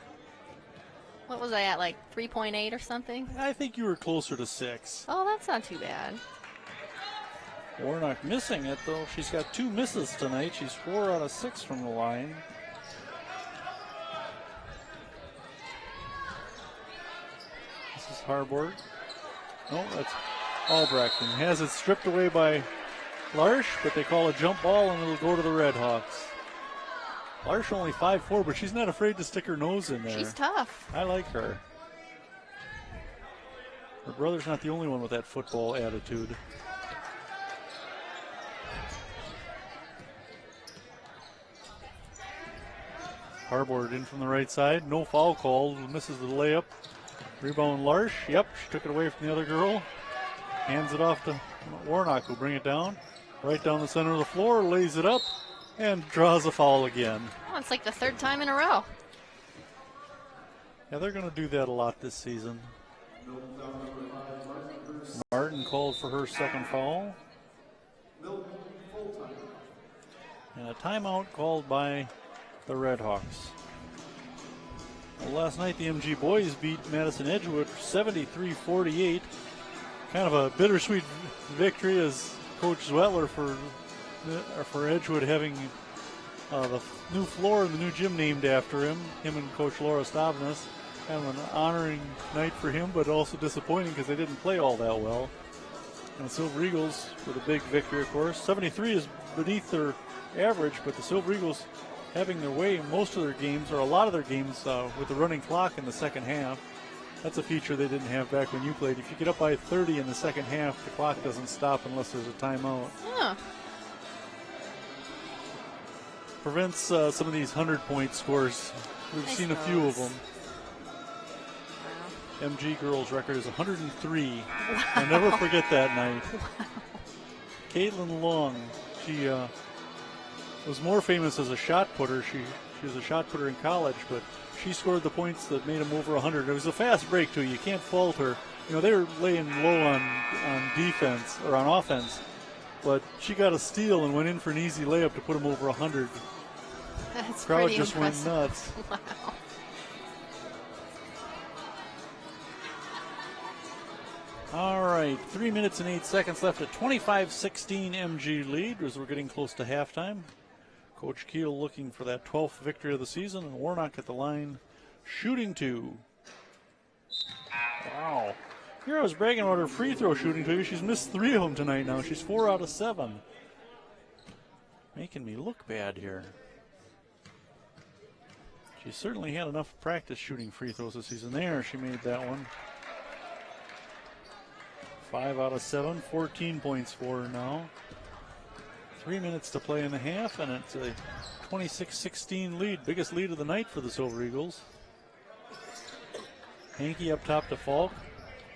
What was I at, like 3.8 or something? I think you were closer to 6. Oh, that's not too bad. Warnock missing it, though. She's got 2 misses tonight. She's 4 out of 6 from the line. This is Harbord. No, that's Albrecht. And has it stripped away by Larsch, but they call a jump ball, and it'll go to the Red Hawks. Larsch only 5'4", but she's not afraid to stick her nose in there. She's tough. I like her. Her brother's not the only one with that football attitude. Harbord in from the right side. No foul called. Misses the layup. Rebound Larsch. Yep, she took it away from the other girl. Hands it off to Warnock, who'll bring it down. Right down the center of the floor. Lays it up. And draws a foul again. Oh, it's like the 3rd time in a row. Yeah, they're going to do that a lot this season. Martin called for her second foul. And a timeout called by the Red Hawks. Well, last night the MG boys beat Madison Edgewood 73-48. Kind of a bittersweet victory as Coach Zwettler for Edgewood having the new floor and the new gym named after him and Coach Laura Stavnes. Kind of an honoring night for him, but also disappointing because they didn't play all that well. And the Silver Eagles with a big victory, of course. 73 is beneath their average, but the Silver Eagles having their way in most of their games, or a lot of their games, with the running clock in the second half. That's a feature they didn't have back when you played. If you get up by 30 in the second half, the clock doesn't stop unless there's a timeout. Yeah. Prevents some of these 100-point scores. We've seen a few of them. Wow. MG girls' record is 103. Wow. I'll never forget that night. Wow. Caitlin Long, she was more famous as a shot putter. She was a shot putter in college, but she scored the points that made them over 100. It was a fast break, too. You can't fault her. You know, they were laying low on defense, or on offense, but she got a steal and went in for an easy layup to put them over 100. That's Crowd pretty just impressive. went nuts. Wow. All right, 3 minutes and 8 seconds left at 25-16 MG lead as we're getting close to halftime. Coach Keel looking for that 12th victory of the season, and Warnock at the line shooting 2. Wow. Here I was bragging about her free throw shooting to you. She's missed 3 of them tonight now. She's 4 out of 7. Making me look bad here. She certainly had enough practice shooting free throws this season. There, she made that one. 5 out of 7, 14 points for her now. 3 minutes to play in the half, and it's a 26-16 lead. Biggest lead of the night for the Silver Eagles. Hankey up top to Falk.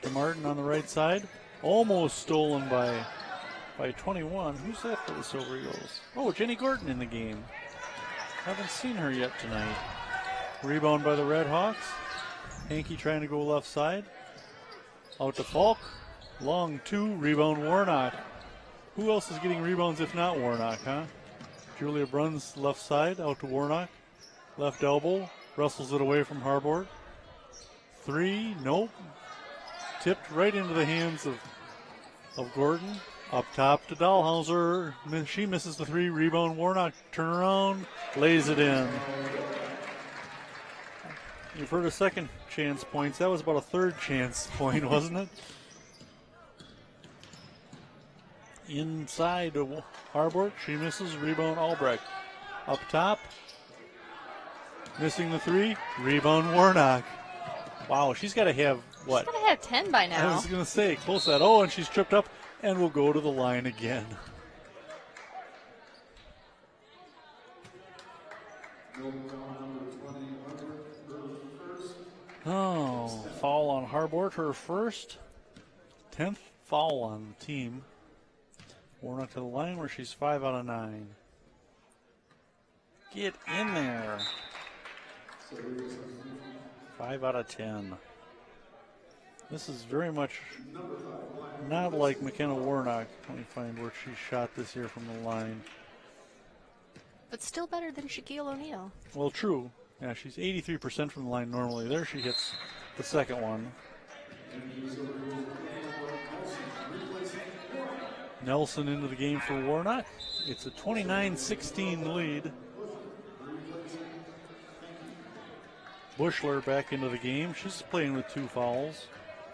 To Martin on the right side. Almost stolen by 21. Who's that for the Silver Eagles? Oh, Jenny Gordon in the game. Haven't seen her yet tonight. Rebound by the Red Hawks. Hankey trying to go left side. Out to Falk. Long 2. Rebound Warnock. Who else is getting rebounds if not Warnock, huh? Julia Bruns left side. Out to Warnock. Left elbow. Wrestles it away from Harbord. 3. Nope. Tipped right into the hands of Gordon. Up top to Dahlhauser. She misses the 3. Rebound Warnock. Turn around. Lays it in. You've heard of second chance points. That was about a third chance point, wasn't it? Inside to Harbord. She misses. Rebound Albrecht. Up top. Missing the 3. Rebound Warnock. Wow, she's got to have what? She's got to have 10 by now. I was going to say, close to that. Oh, and she's tripped up and will go to the line again. Oh, foul on Harbord, her first. 10th foul on the team. Warnock to the line where she's 5 out of 9. Get in there. 5 out of 10. This is very much not like McKenna Warnock. Let me find where she shot this year from the line. But still better than Shaquille O'Neal. Well, true. Yeah, she's 83% from the line normally. There she hits the second one. Nelson into the game for Warnock. It's a 29-16 lead. Bushler back into the game. She's playing with 2 fouls.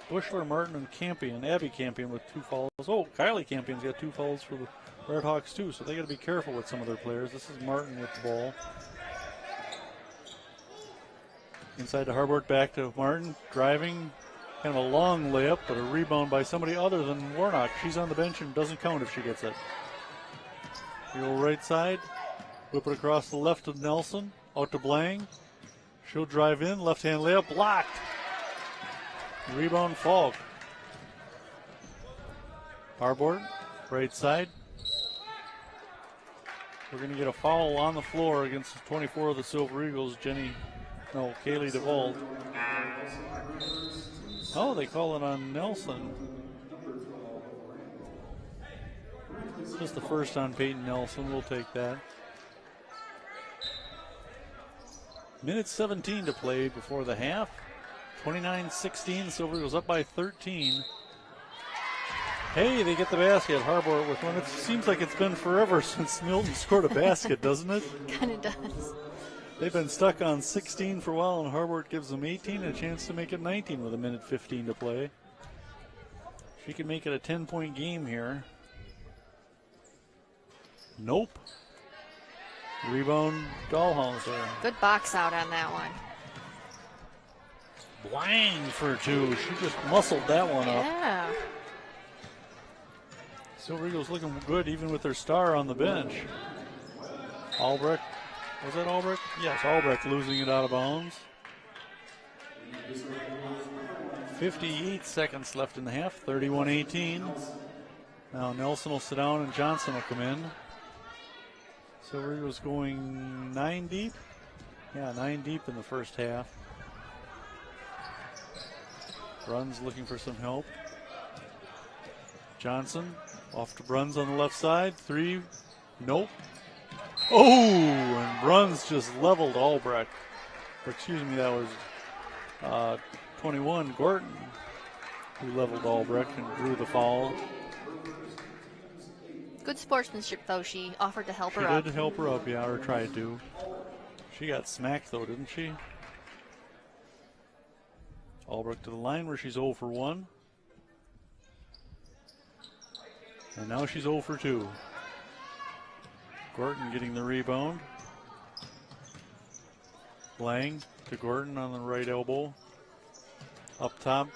Bushler, Martin, and Campion. Abby Campion with 2 fouls. Oh, Kylie Campion's got 2 fouls for the Red Hawks too, so they got to be careful with some of their players. This is Martin with the ball. Inside to Harbord, back to Martin. Driving. Kind of a long layup, but a rebound by somebody other than Warnock. She's on the bench and doesn't count if she gets it. The old right side. Whip it across the left of Nelson. Out to Blang. She'll drive in. Left-hand layup. Blocked. Rebound Falk. Harbord. Right side. We're going to get a foul on the floor against 24 of the Silver Eagles. Kaylee DeVault. Oh, they call it on Nelson. Just the first on Peyton Nelson. We'll take that. Minute 17 to play before the half. 29-16. Silver Eagles up by 13. Hey, they get the basket. Harbord with one. It seems like it's been forever since Milton scored a basket, doesn't it? Kind of does. They've been stuck on 16 for a while, and Harbord gives them 18 and a chance to make it 19 with a minute 15 to play. She can make it a 10-point game here. Nope. Rebound, Dahlhauser. Good box out on that one. Blang for 2. She just muscled that one up. Yeah. Silver Eagles looking good even with their star on the bench. Albrecht. Was that Albrecht? Yes, Albrecht losing it out of bounds. 58 seconds left in the half, 31-18. Now Nelson will sit down and Johnson will come in. Silver Eagles going 9 deep. Yeah, 9 deep in the first half. Bruns looking for some help. Johnson off to Bruns on the left side. 3, nope. Oh, and Bruns just leveled Albrecht. Or excuse me, that was 21, Gordon, who leveled Albrecht and drew the foul. Good sportsmanship, though. She offered to help her up. She did help her up, yeah, or tried to. She got smacked, though, didn't she? Albrecht to the line where she's 0 for 1. And now she's 0 for 2. Gorton getting the rebound. Lang to Gorton on the right elbow. Up top.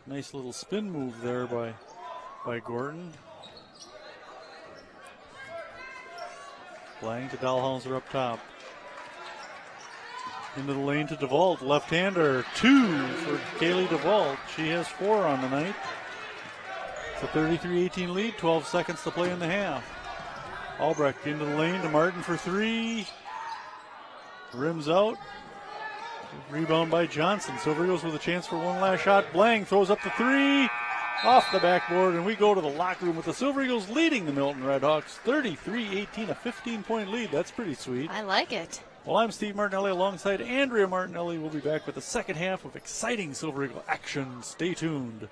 Nice little spin move there by Gorton. Lang to Dahlhauser up top. Into the lane to DeVault. Left-hander. 2 for Kaylee DeVault. She has 4 on the night. It's a 33-18 lead. 12 seconds to play in the half. Albrecht into the lane to Martin for 3. Rims out. Rebound by Johnson. Silver Eagles with a chance for one last shot. Blang throws up the 3. Off the backboard, and we go to the locker room with the Silver Eagles leading the Milton Redhawks 33-18, a 15-point lead. That's pretty sweet. I like it. Well, I'm Steve Martinelli alongside Andrea Martinelli. We'll be back with the second half of exciting Silver Eagle action. Stay tuned.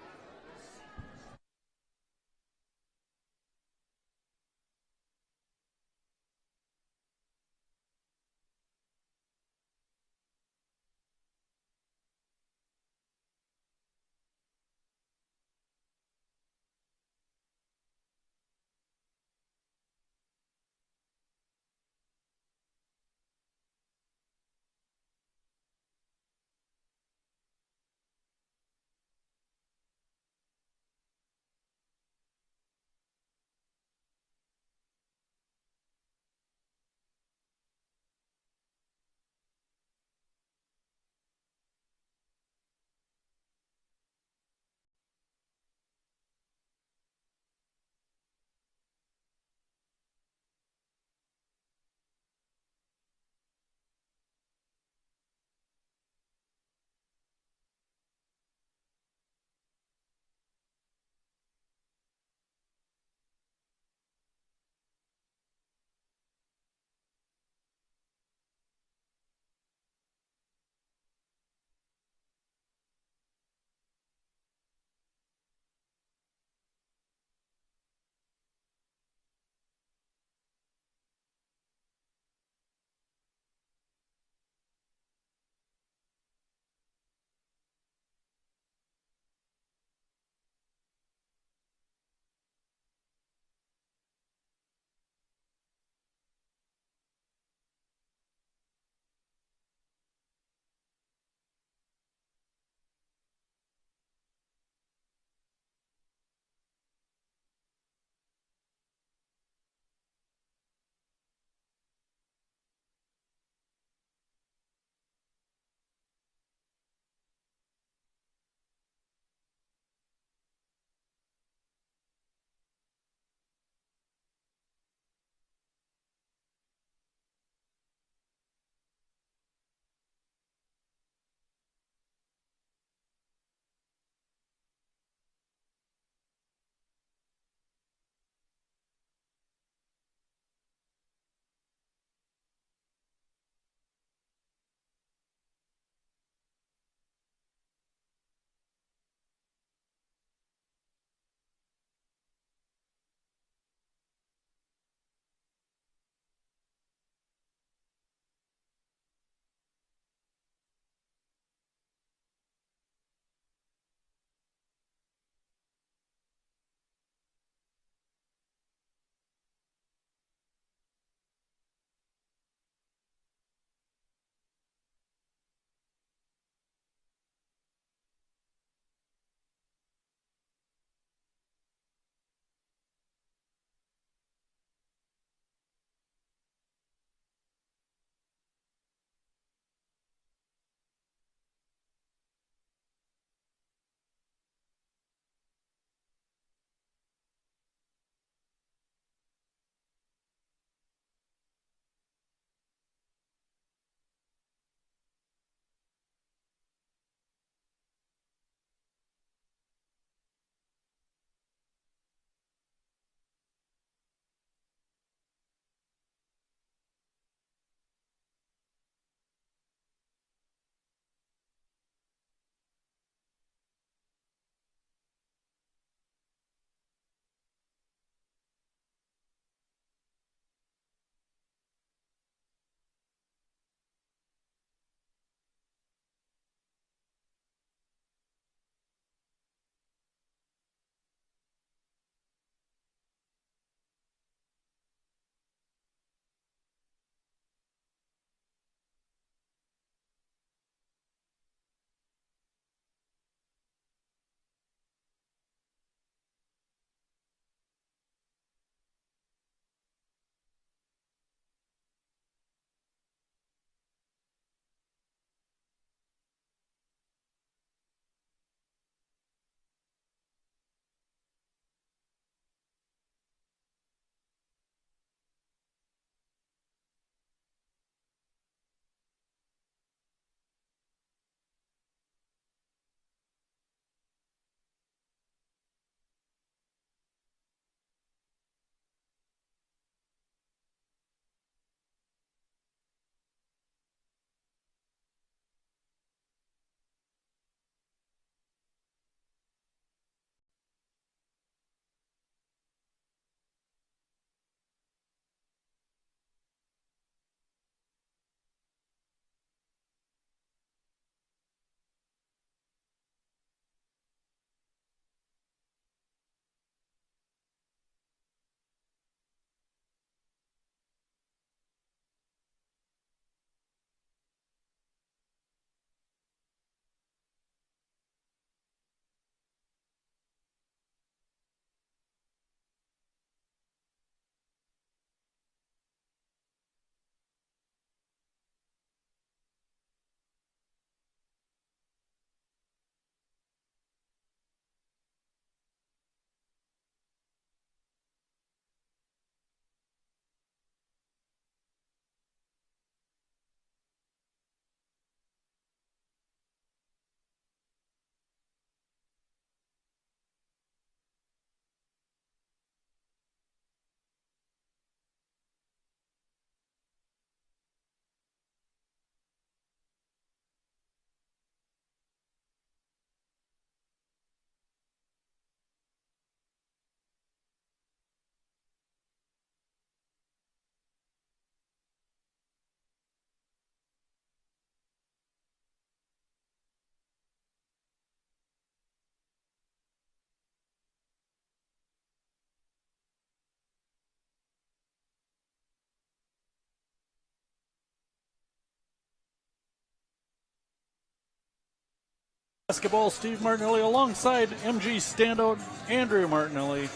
Basketball, Steve Martinelli alongside MG standout Andrea Martinelli.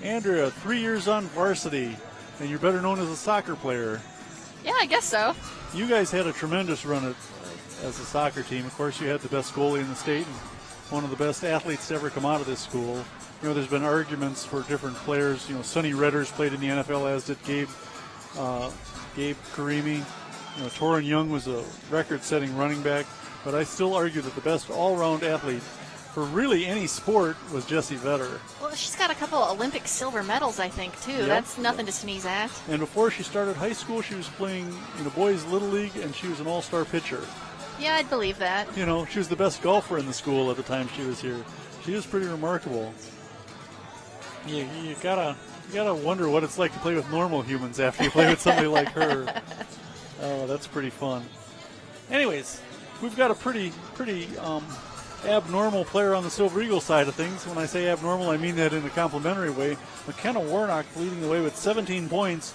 Andrea, 3 years on varsity, and you're better known as a soccer player. Yeah, I guess so. You guys had a tremendous run as a soccer team. Of course, you had the best goalie in the state and one of the best athletes to ever come out of this school. You know, there's been arguments for different players. You know, Sonny Redders played in the NFL, as did Gabe Karimi. You know, Torin Young was a record-setting running back. But I still argue that the best all-round athlete for really any sport was Jessie Vetter. Well, she's got a couple of Olympic silver medals, I think, too. Yep. That's nothing to sneeze at. And before she started high school, she was playing in the boys' little league, and she was an all-star pitcher. Yeah, I'd believe that. You know, she was the best golfer in the school at the time she was here. She was pretty remarkable. You gotta wonder what it's like to play with normal humans after you play with somebody like her. Oh, that's pretty fun. Anyways, we've got a pretty abnormal player on the Silver Eagle side of things. When I say abnormal, I mean that in a complimentary way. Kenna Warnock leading the way with 17 points.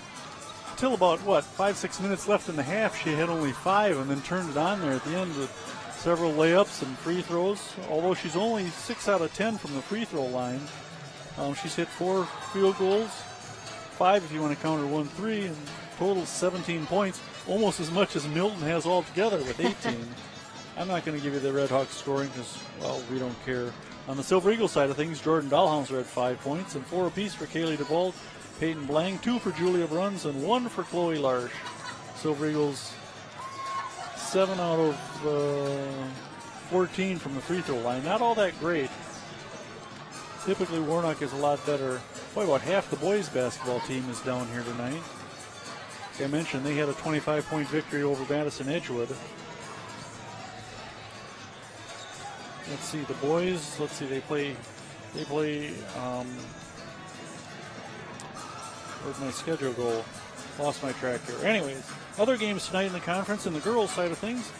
Till about, 5-6 minutes left in the half, she had only 5 and then turned it on there at the end with several layups and free throws. Although she's only 6 out of 10 from the free throw line. She's hit 4 field goals, 5 if you want to count her 1-3, and total 17 points, almost as much as Milton has altogether with 18. I'm not going to give you the Red Hawks scoring because, well, we don't care. On the Silver Eagle side of things, Jordan Dahlhauser had 5 points and 4 apiece for Kaylee DeVault, Peyton Blang, 2 for Julia Bruns, and 1 for Chloe Larsh. Silver Eagles 7 out of 14 from the free throw line. Not all that great. Typically, Warnock is a lot better. Boy, about half the boys' basketball team is down here tonight. Like I mentioned, they had a 25-point victory over Madison Edgewood. Let's see, the boys, they play, where'd my schedule go? Lost my track here. Anyways, other games tonight in the conference, in the girls' side of things.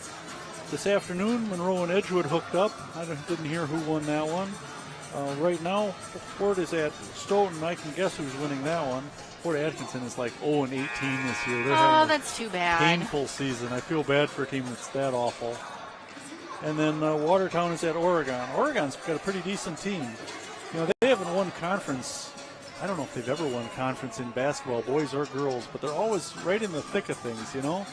This afternoon, Monroe and Edgewood hooked up. I didn't hear who won that one. Right now, Fort is at Stoughton. I can guess who's winning that one. Fort Atkinson is like 0-18 this year. They're having that's too bad. Painful season. I feel bad for a team that's that awful. And then Watertown is at Oregon. Oregon's got a pretty decent team. You know, they haven't won conference. I don't know if they've ever won conference in basketball, boys or girls, but they're always right in the thick of things, you know?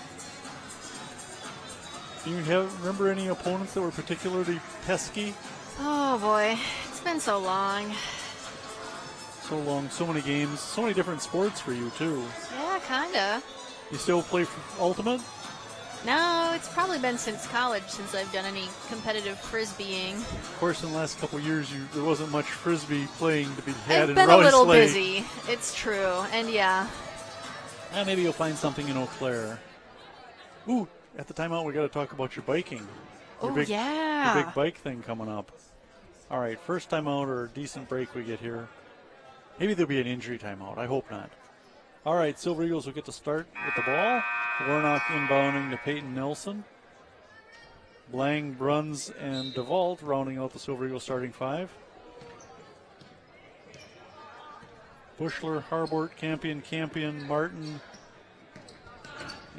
Do you remember any opponents that were particularly pesky? Oh, boy. It's been so long. So long, so many games, so many different sports for you, too. Yeah, kind of. You still play Ultimate? No, it's probably been since college since I've done any competitive frisbeeing. Of course, in the last couple of years, there wasn't much frisbee playing to be had I've in been Rice a little Lake. busy. It's true, and yeah. Maybe you'll find something in Eau Claire. Ooh, at the timeout, we got to talk about your biking. Your big bike thing coming up. All right, first timeout or decent break we get here. Maybe there'll be an injury timeout. I hope not. All right, Silver Eagles will get to start with the ball. Warnock inbounding to Peyton Nelson. Blang, Bruns, and DeVault rounding out the Silver Eagles starting 5. Bushler, Harbort, Campion, Martin,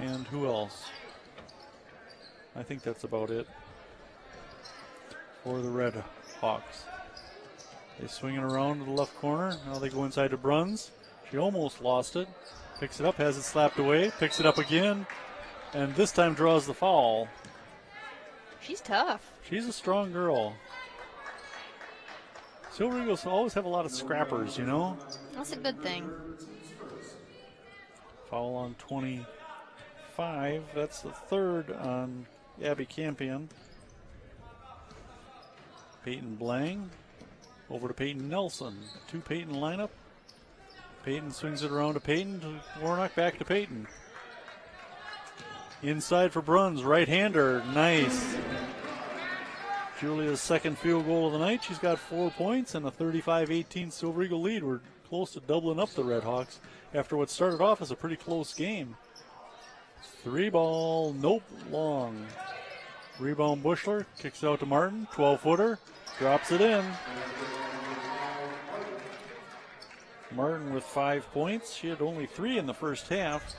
and who else? I think that's about it for the Red Hawks. They swing it around to the left corner. Now they go inside to Bruns. She almost lost it. Picks it up, has it slapped away, picks it up again, and this time draws the foul. She's tough. She's a strong girl. Silver Eagles always have a lot of scrappers, you know? That's a good thing. Foul on 25. That's the third on Abby Campion. Peyton Blang. Over to Peyton Nelson. 2 Peyton lineup. Peyton swings it around to Peyton. To Warnock, back to Peyton. Inside for Bruns. Right-hander. Nice. Julia's second field goal of the night. She's got 4 points and a 35-18 Silver Eagle lead. We're close to doubling up the Red Hawks after what started off as a pretty close game. 3 ball. Nope. Long. Rebound Bushler. Kicks it out to Martin. 12-footer. Drops it in. Martin with 5 points. She had only 3 in the first half.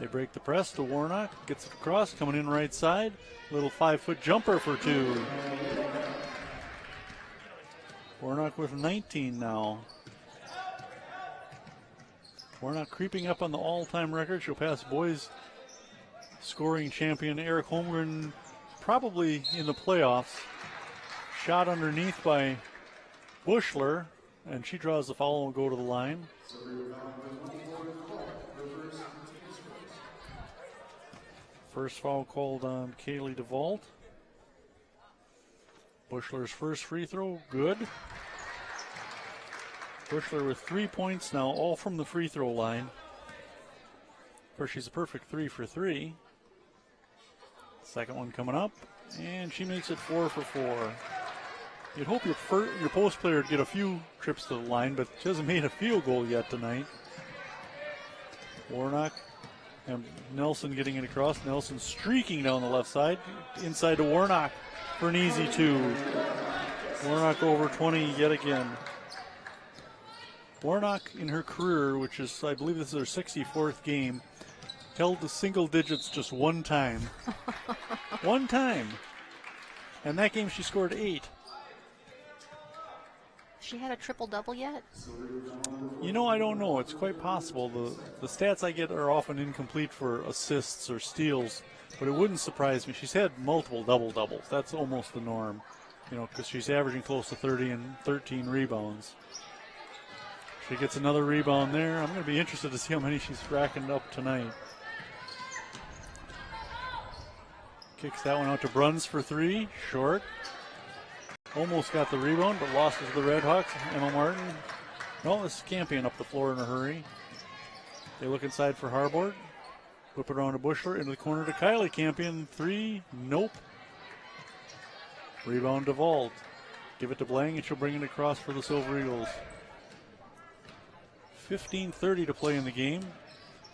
They break the press to Warnock. Gets it across, coming in right side. Little 5-foot jumper for 2. Warnock with 19 now. Warnock creeping up on the all-time record. She'll pass boys scoring champion Eric Holmgren probably in the playoffs. Shot underneath by Bushler, and she draws the foul and will go to the line. First foul called on Kaylee DeVault. Bushler's first free throw, good. Bushler with 3 points now, all from the free throw line. Of course, she's a perfect 3 for 3. Second one coming up, and she makes it 4 for 4. You'd hope your post player would get a few trips to the line, but she hasn't made a field goal yet tonight. Warnock and Nelson getting it across. Nelson streaking down the left side, inside to Warnock for an easy 2. Warnock over 20 yet again. Warnock in her career, which is, I believe this is her 64th game, held the single digits just one time. One time. And that game she scored 8. She had a triple-double yet? You know, I don't know. It's quite possible. The stats I get are often incomplete for assists or steals, but it wouldn't surprise me. She's had multiple double-doubles. That's almost the norm, you know, because she's averaging close to 30 and 13 rebounds. She gets another rebound there. I'm going to be interested to see how many she's racking up tonight. Kicks that one out to Bruns for 3. Short. Almost got the rebound, but lost it to the Redhawks. Emma Martin. No, this is Campion up the floor in a hurry. They look inside for Harbord. Whip it around to Bushler. Into the corner to Kylie. Campion 3. Nope. Rebound to Vault. Give it to Blang, and she'll bring it across for the Silver Eagles. 15:30 to play in the game.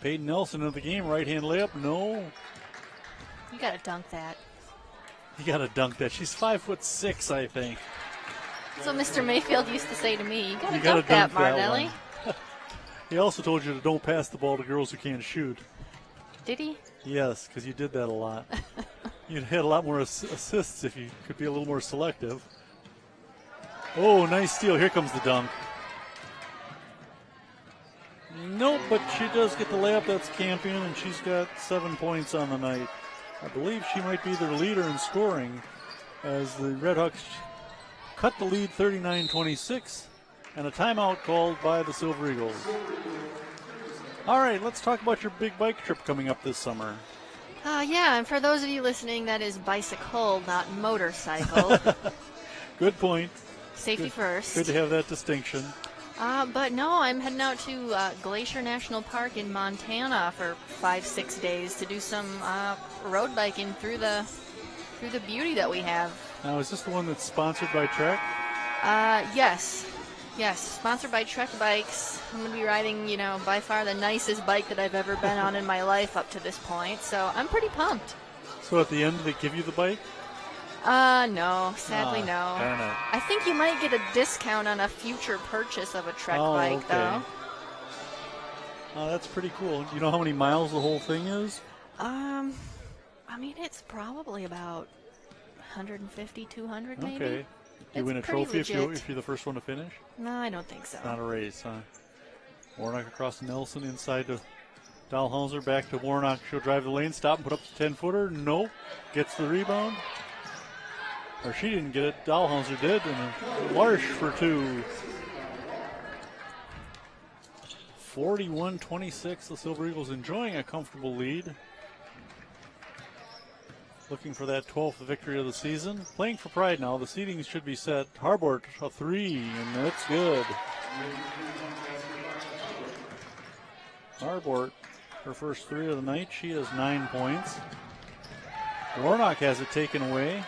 Peyton Nelson in the game. Right-hand layup. No. You got to dunk that. You got to dunk that. She's 5'6", I think. So Mr. Mayfield used to say to me, you got to dunk that, Martinelli. He also told you to don't pass the ball to girls who can't shoot. Did he? Yes, because you did that a lot. You'd had a lot more assists if you could be a little more selective. Oh, nice steal. Here comes the dunk. Nope, but she does get the layup. That's Campion, and she's got 7 points on the night. I believe she might be their leader in scoring as the Redhawks cut the lead 39-26, and a timeout called by the Silver Eagles. All right, let's talk about your big bike trip coming up this summer. Yeah, and for those of you listening, that is bicycle, not motorcycle. Good point. Safety first. Good to have that distinction. But no, I'm heading out to Glacier National Park in Montana for 5-6 days to do some road biking through the beauty that we have. Now, is this the one that's sponsored by Trek? Yes, sponsored by Trek Bikes. I'm going to be riding, by far the nicest bike that I've ever been on in my life up to this point, so I'm pretty pumped. So at the end, they give you the bike? No, sadly no. I think you might get a discount on a future purchase of a Trek bike, though. Oh, that's pretty cool. Do you know how many miles the whole thing is? It's probably about 150, 200 maybe. Okay. You win a trophy if you're the first one to finish? No, I don't think so. It's not a race, huh? Warnock across to Nelson, inside to Dahlhauser, back to Warnock. She'll drive the lane, stop and put up the 10-footer. Nope. Gets the rebound. Or she didn't get it. Dahlhauser did, and Larsh for 2. 41-26. The Silver Eagles enjoying a comfortable lead. Looking for that 12th victory of the season. Playing for pride now. The seedings should be set. Harbord a 3, and that's good. Harbord, her first 3 of the night. She has 9 points. Warnock has it taken away.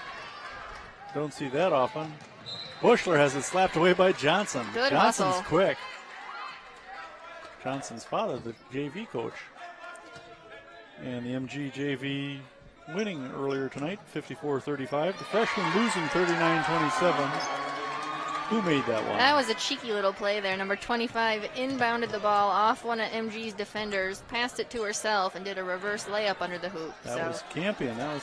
Don't see that often. Bushler has it slapped away by Johnson. Good Johnson's hustle. Quick. Johnson's father, the JV coach. And the MG JV winning earlier tonight, 54-35. The freshman losing 39-27. Who made that one? That was a cheeky little play there. Number 25 inbounded the ball off one of MG's defenders, passed it to herself, and did a reverse layup under the hoop. That was Campion. That was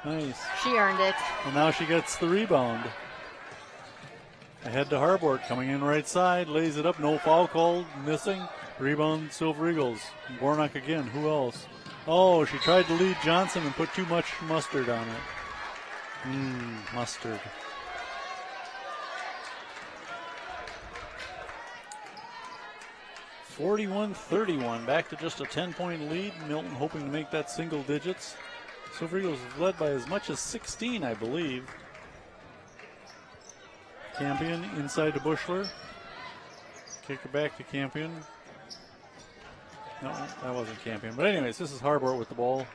nice. She earned it. And now she gets the rebound. Ahead to Harbord, coming in right side, lays it up, no foul called, missing. Rebound, Silver Eagles. Warnock again, who else? Oh, she tried to lead Johnson and put too much mustard on it. Mustard. (41-31), back to just a 10-point lead. Milton hoping to make that single digits. Silver Eagles led by as much as 16, I believe. Campion inside to Bushler. Kick it back to Campion. No, that wasn't Campion. But anyways, this is Harbord with the ball.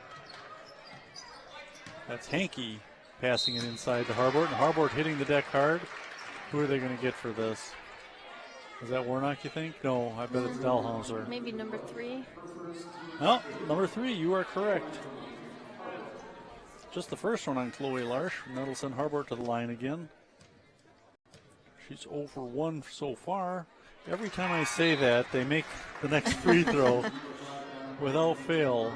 That's Hankey passing it inside to Harbord. And Harbord hitting the deck hard. Who are they going to get for this? Is that Warnock, you think? No, I bet it's Dahlhauser. Maybe number 3. No, number 3, you are correct. Just the first one on Chloe Larsch. That'll send Harbord to the line again. She's 0 for 1 so far. Every time I say that, they make the next free throw without fail.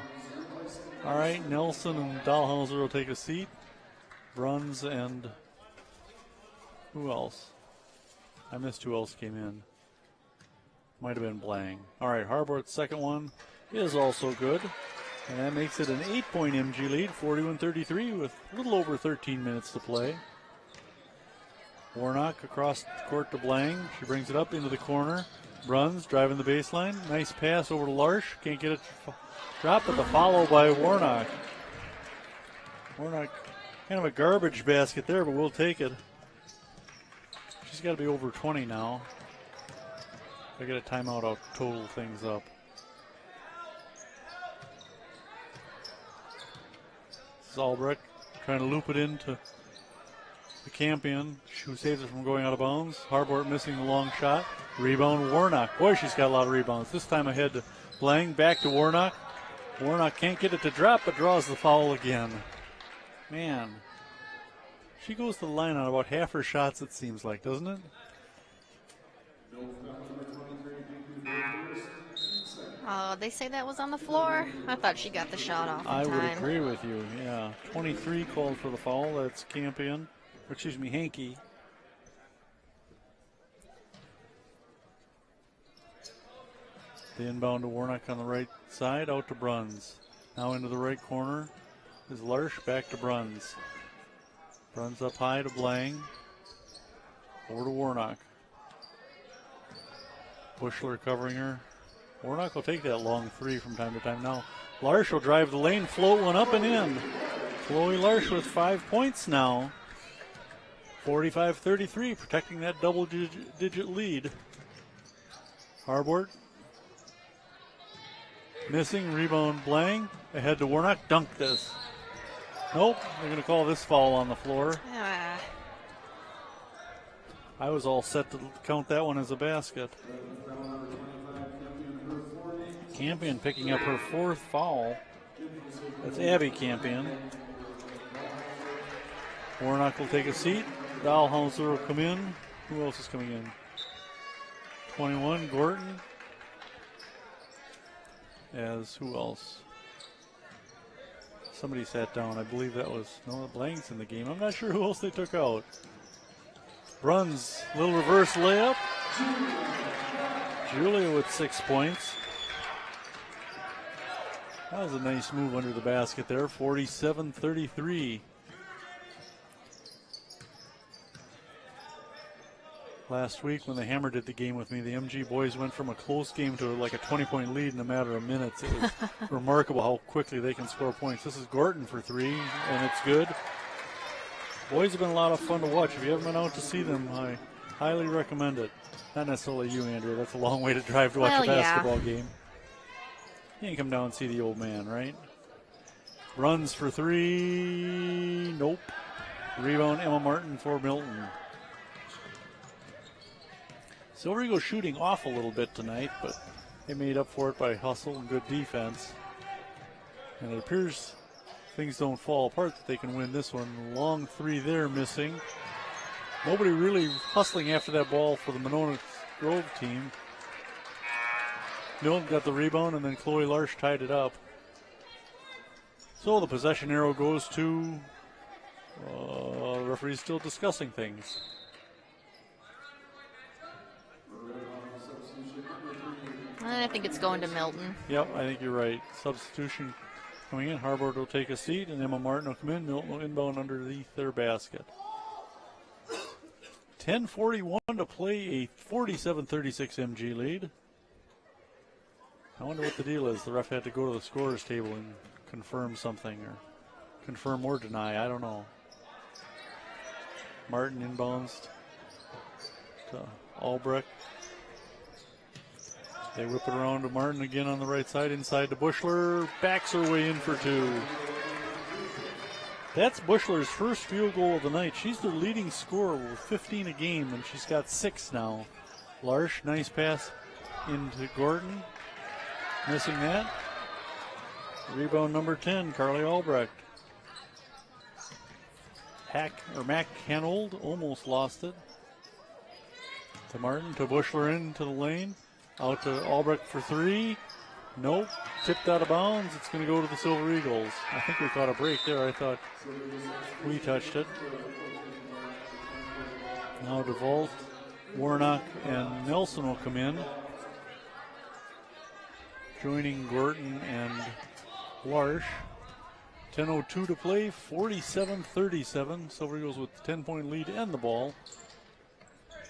All right, Nelson and Dahlhauser will take a seat. Bruns and who else? I missed who else came in. Might have been Blang. All right, Harbord's second one is also good. And that makes it an 8-point MG lead, 41-33 with a little over 13 minutes to play. Warnock across the court to Blang. She brings it up into the corner. Bruns driving the baseline. Nice pass over to Larsch. Can't get it dropped, but the follow by Warnock. Warnock, kind of a garbage basket there, but we'll take it. She's got to be over 20 now. I get a timeout, I'll total things up. This is Albrecht trying to loop it into the Campion, who saves it from going out of bounds. Harbord missing the long shot. Rebound, Warnock. Boy, she's got a lot of rebounds. This time ahead to Blang, back to Warnock. Warnock can't get it to drop, but draws the foul again. Man, she goes to the line on about half her shots, it seems like, doesn't it? Oh, they say that was on the floor? I thought she got the shot off in I time. would agree with you, yeah. 23 called for the foul. That's Campion. Or excuse me, Hankey. The inbound to Warnock on the right side, out to Bruns. Now into the right corner is Larsch, back to Bruns. Bruns up high to Blang. Over to Warnock. Bushler covering her. Warnock will take that long three from time to time. Now Larsch will drive the lane, float one up and in. Chloe Larsch with 5 points now. 45-33, protecting that double-digit lead. Harbord missing, rebound Blang. Ahead to Warnock, dunk this. Nope, they're going to call this foul on the floor. I was all set to count that one as a basket. Campion picking up her 4th foul. That's Abby Campion. Warnock will take a seat. Dahlhauser will come in. Who else is coming in? 21, Gorton. As who else? Somebody sat down. I believe that was, no, Blang's in the game. I'm not sure who else they took out. Bruns, little reverse layup. Julia with 6 points. That was a nice move under the basket there, 47-33. Last week when the Hammer did the game with me, the MG boys went from a close game to like a 20-point lead in a matter of minutes. It was remarkable how quickly they can score points. This is Gorton for 3, and it's good. Boys have been a lot of fun to watch. If you haven't been out to see them, I highly recommend it. Not necessarily you, Andrea. That's a long way to drive to watch a basketball game. You can come down and see the old man, right? Runs for 3. Nope. Rebound, Emma Martin for Milton. Silver Eagles shooting off a little bit tonight, but they made up for it by hustle and good defense. And it appears things don't fall apart, that they can win this one. Long 3 there missing. Nobody really hustling after that ball for the Monona Grove team. Milton got the rebound, and then Chloe Larsh tied it up. So the possession arrow goes to the referee's still discussing things. I think it's going to Milton. Yep, I think you're right. Substitution coming in. Harbord will take a seat, and Emma Martin will come in. Milton will inbound underneath their basket. 10:41 to play, a 47-36 MG lead. I wonder what the deal is. The ref had to go to the scorer's table and confirm something, or confirm or deny. I don't know. Martin inbounds to Albrecht. They whip it around to Martin again on the right side, inside to Bushler. Backs her way in for two. That's Bushler's first field goal of the night. She's their leading scorer with 15 a game, and she's got 6 now. Larsh, nice pass into Gordon. Missing that. Rebound number 10, Carly Albrecht. Mac Hanold almost lost it. To Martin, to Bushler into the lane. Out to Albrecht for 3. Nope. Tipped out of bounds. It's going to go to the Silver Eagles. I think we caught a break there. I thought we touched it. Now DeVault, Warnock, and Nelson will come in. Joining Gordon and Larsh. 10:02 to play, 47-37. Silver Eagles with the 10-point lead and the ball.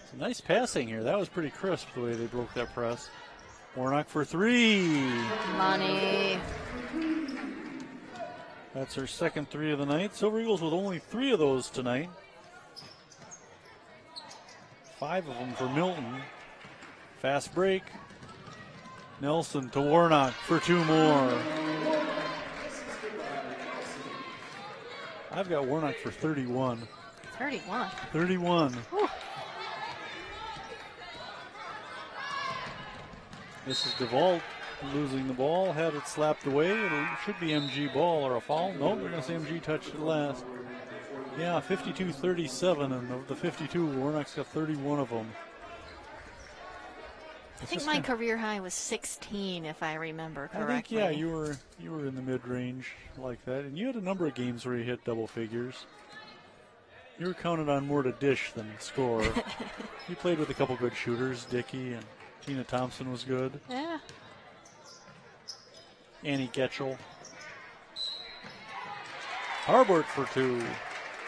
Some nice passing here. That was pretty crisp the way they broke that press. Warnock for 3. Money. That's her second 3 of the night. Silver Eagles with only 3 of those tonight. 5 of them for Milton. Fast break. Nelson to Warnock for 2 more. I've got Warnock for 31. 31. 31. Whew. This is DeVault losing the ball. Had it slapped away. It should be MG ball or a foul. Nope, they're going to say MG touched it last. Yeah, 52-37, and of the 52, Warnock's got 31 of them. I think my career high was 16, if I remember correctly. I think, yeah, you were in the mid-range like that, and you had a number of games where you hit double figures. You were counted on more to dish than score. You played with a couple good shooters. Dickey and Tina Thompson was good. Yeah. Annie Getchell. Harbord for 2.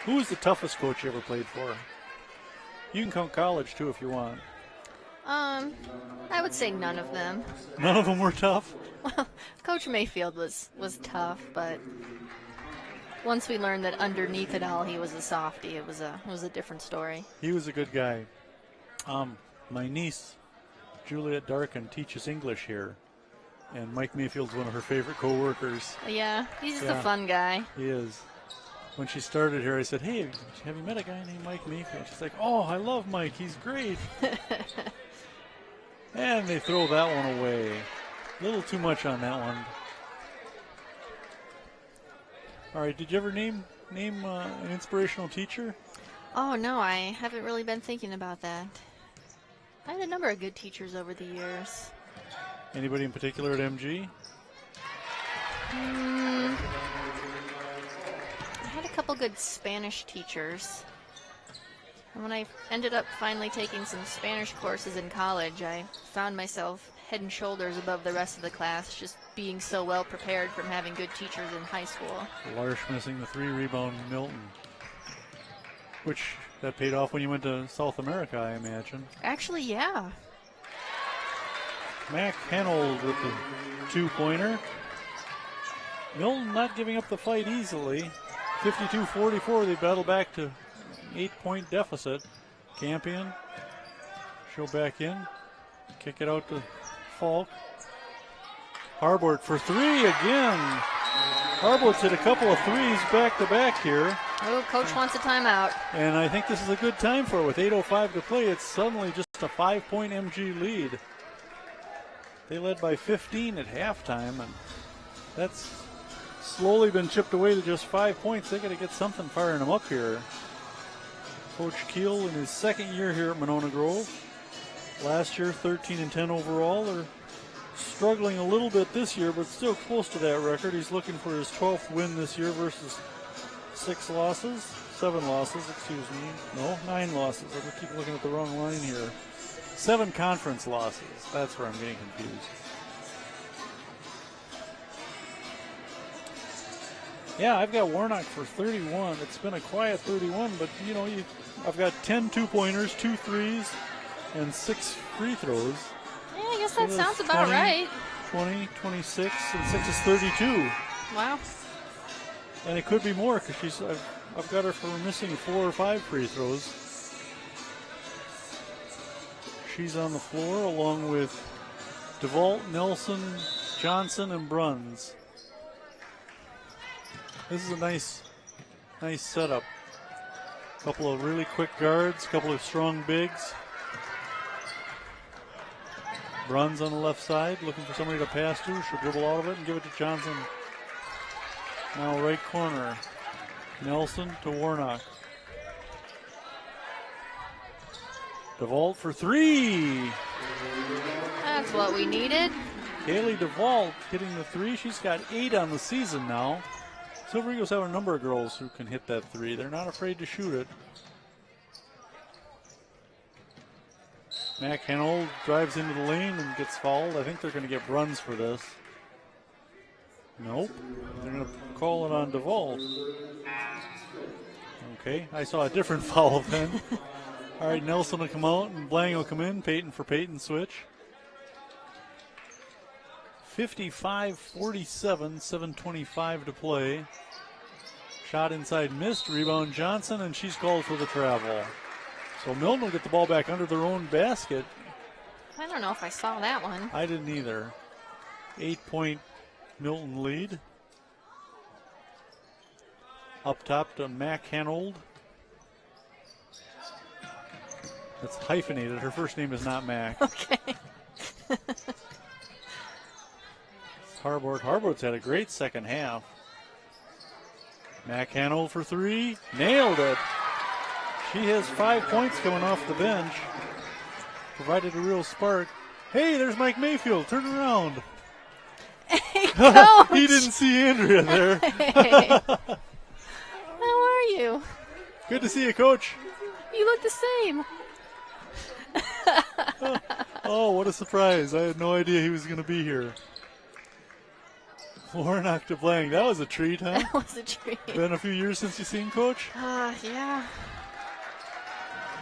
Who was the toughest coach you ever played for? You can count college, too, if you want. I would say none of them. None of them were tough? Well, Coach Mayfield was tough, but once we learned that underneath it all he was a softie, it was a different story. He was a good guy. My niece, Juliet Darkin, teaches English here, and Mike Mayfield's one of her favorite co-workers. Yeah, he's just a fun guy. He is. When she started here, I said, "Hey, have you met a guy named Mike Mayfield?" She's like, "Oh, I love Mike. He's great." And they throw that one away. A little too much on that one. All right, did you ever name an inspirational teacher? Oh, no, I haven't really been thinking about that. I had a number of good teachers over the years. Anybody in particular at MG? I had a couple good Spanish teachers. And when I ended up finally taking some Spanish courses in college, I found myself head and shoulders above the rest of the class, just being so well prepared from having good teachers in high school. Larsh missing the 3 rebound Milton, which that paid off when you went to South America, I imagine. Actually, yeah. Mac Hanold with the 2-pointer. Milton not giving up the fight easily. 52-44, they battle back to 8-point deficit. Campion, she'll back in. Kick it out to Falk. Harbord for 3 again. Harbord's hit a couple of threes back-to-back here. Oh, Coach wants a timeout. And I think this is a good time for it. With 8:05 to play, it's suddenly just a 5-point MG lead. They led by 15 at halftime, and that's slowly been chipped away to just 5 points. They got to get something firing them up here. Coach Keel in his second year here at Monona Grove. Last year, 13-10 overall. They're struggling a little bit this year, but still close to that record. He's looking for his 12th win this year versus 7 losses, excuse me. No, 9 losses. I keep looking at the wrong line here. 7 conference losses. That's where I'm getting confused. Yeah, I've got Warnock for 31. It's been a quiet 31, but you know, I've got 10 2-pointers, 2 threes, and 6 free throws. Yeah, I guess that sounds about right. 20, 26, and 6 is 32. Wow. And it could be more because I've got her for missing 4 or 5 free throws. She's on the floor along with DeVault, Nelson, Johnson, and Bruns. This is a nice setup. Couple of really quick guards, couple of strong bigs. Bruns on the left side, looking for somebody to pass to. She'll dribble out of it and give it to Johnson. Now right corner. Nelson to Warnock. DeVault for 3. That's what we needed. Kaylee DeVault hitting the 3. She's got 8 on the season now. Silver Eagles have a number of girls who can hit that 3. They're not afraid to shoot it. Mac Henold drives into the lane and gets fouled. I think they're going to get Bruns for this. Nope. They're going to call it on DeVault. Okay, I saw a different foul then. All right, Nelson will come out and Blang will come in. Peyton for Peyton switch. 55-47, 7:25 to play. Shot inside missed, rebound Johnson, and she's called for the travel. So Milton will get the ball back under their own basket. I don't know if I saw that one. I didn't either. 8-point Milton lead. Up top to Mac Hanold. That's hyphenated. Her first name is not Mac. Okay. Harboard's had a great second half. Mac Hanold for 3. Nailed it. She has 5 points coming off the bench. Provided a real spark. Hey, there's Mike Mayfield. Turn around. Hey, Coach. He didn't see Andrea there. Hey. How are you? Good to see you, Coach. You look the same. Oh, what a surprise. I had no idea he was going to be here. Warnock to Blang. That was a treat, huh? That was a treat. Been a few years since you've seen Coach? Yeah.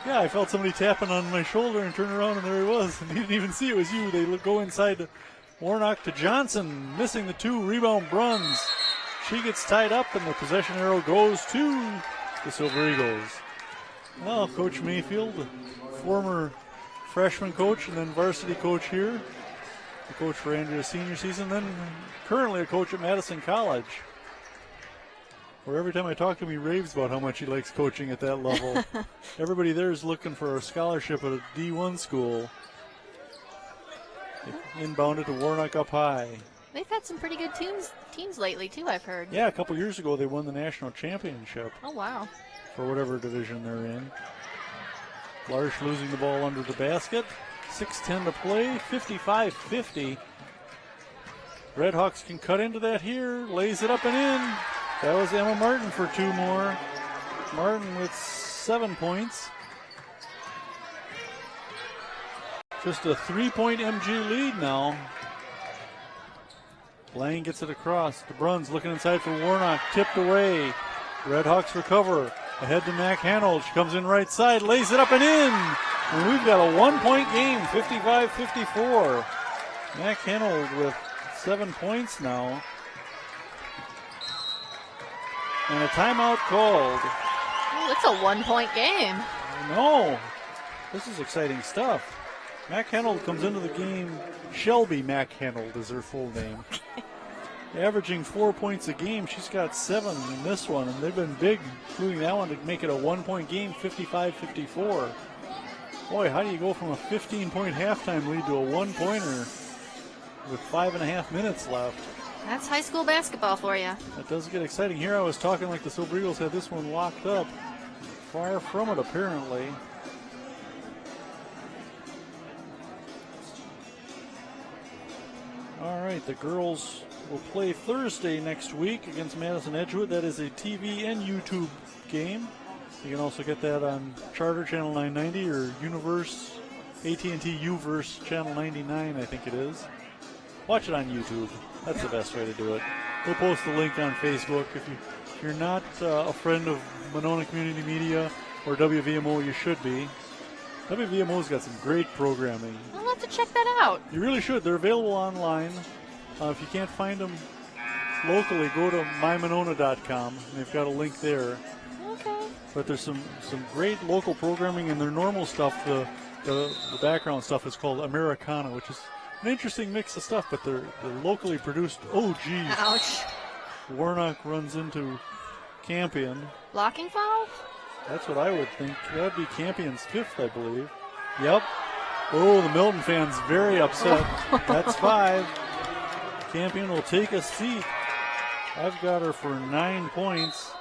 Yeah, I felt somebody tapping on my shoulder and turn around, and there he was. And he didn't even see it was you. They go inside to Warnock to Johnson, missing the 2. Rebound Bruns. She gets tied up, and the possession arrow goes to the Silver Eagles. Well, Coach Mayfield, former freshman coach and then varsity coach here. The coach for Andrea's senior season, then currently a coach at Madison College. Where every time I talk to him, he raves about how much he likes coaching at that level. Everybody there is looking for a scholarship at a D1 school. Inbounded to Warnock up high. They've had some pretty good teams lately, too, I've heard. Yeah, a couple years ago they won the national championship. Oh, wow. For whatever division they're in. Larsh losing the ball under the basket. 6:10 to play, 55-50. Redhawks can cut into that here, lays it up and in. That was Emma Martin for 2 more. Martin with 7 points. Just a 3-point MG lead now. Blang gets it across. The Bruns looking inside for Warnock, tipped away. Redhawks recover. Ahead to Mac Hanold. She comes in right side, lays it up and in. And we've got a 1-point game, 55-54. Mac Hanold with 7 points now. And a timeout called. Ooh, it's a 1-point game. No, this is exciting stuff. Mac Hanold comes into the game. Shelby Mac Hanold is her full name. Averaging 4 points a game. She's got 7 in this one, and they've been big, including that one, to make it a 1-point game, 55-54. Boy, how do you go from a 15-point halftime lead to a 1-pointer with 5.5 minutes left? That's high school basketball for you. That does get exciting. Here I was talking like the Silver Eagles had this one locked up. Far from it, apparently. All right, the girls will play Thursday next week against Madison Edgewood. That is a TV and YouTube game. You can also get that on Charter Channel 990 or Universe, AT&T Uverse Channel 99, I think it is. Watch it on YouTube. That's the best way to do it. We'll post the link on Facebook. If you're not a friend of Monona Community Media or WVMO, you should be. WVMO's got some great programming. I'll have to check that out. You really should. They're available online. If you can't find them locally, go to mymonona.com. They've got a link there. Okay. But there's some great local programming, and their normal stuff, the background stuff, is called Americana, which is an interesting mix of stuff, but they're locally produced. Oh, geez. Ouch. Warnock runs into Campion. Blocking foul? That's what I would think. That'd be Campion's fifth, I believe. Yep. Oh, the Milton fan's very upset. That's 5. Campion will take a seat. I've got her for 9 points.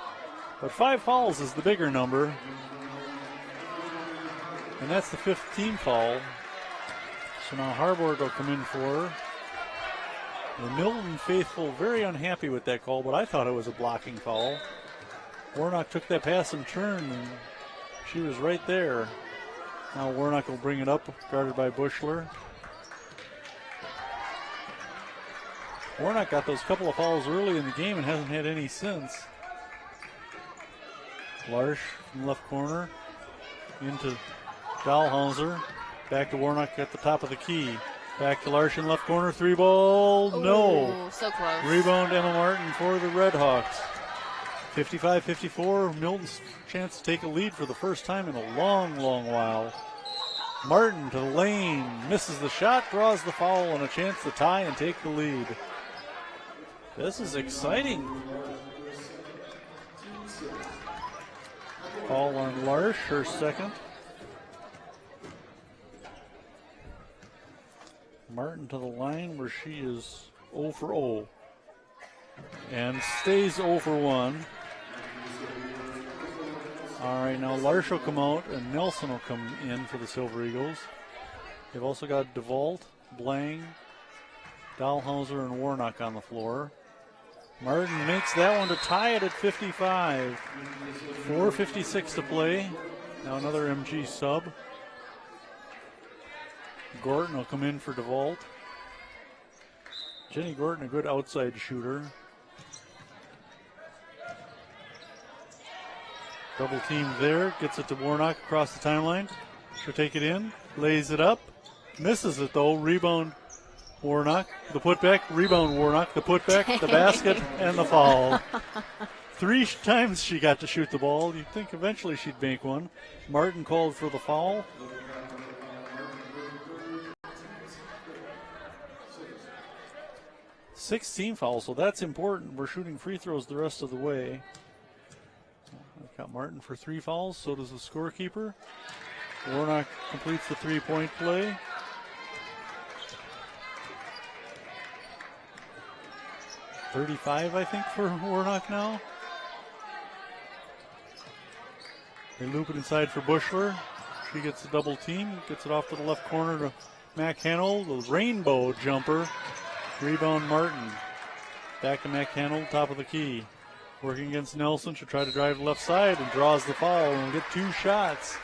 But 5 fouls is the bigger number. And that's the 5th team foul. So now Harburg will come in for her. The Milton faithful very unhappy with that call, but I thought it was a blocking foul. Warnock took that pass and turn, and she was right there. Now Warnock will bring it up, guarded by Bushler. Warnock got those couple of fouls early in the game and hasn't had any since. Larsh from left corner into Dahlhauser. Back to Warnock at the top of the key. Back to Larsh in left corner. 3-ball. No. So close. Rebound Emma Martin for the Redhawks. 55-54. Milton's chance to take a lead for the first time in a long, long while. Martin to the lane. Misses the shot. Draws the foul and a chance to tie and take the lead. This is exciting. Foul on Larsh, her second. Martin to the line where she is 0 for 0. And stays 0 for 1. All right, now Larsh will come out and Nelson will come in for the Silver Eagles. They've also got DeVault, Blang, Dahlhauser, and Warnock on the floor. Martin makes that one to tie it at 55. 4:56 to play. Now another MG sub. Gorton will come in for DeVault. Jenny Gorton, a good outside shooter. Double team there, gets it to Warnock across the timeline. She'll take it in, lays it up, misses it though. Rebound Warnock, the putback, rebound Warnock, the putback, the basket, and the foul. 3 times she got to shoot the ball. You'd think eventually she'd make one. Martin called for the foul. Six team fouls, so that's important. We're shooting free throws the rest of the way. I've got Martin for 3 fouls, so does the scorekeeper. Warnock completes the 3-point play. .35, I think, for Warnock now. They loop it inside for Bushler. She gets the double team, gets it off to the left corner to McHannel. The rainbow jumper. Rebound Martin. Back to McHannel, top of the key. Working against Nelson. She'll try to drive the left side and draws the foul and will get 2 shots.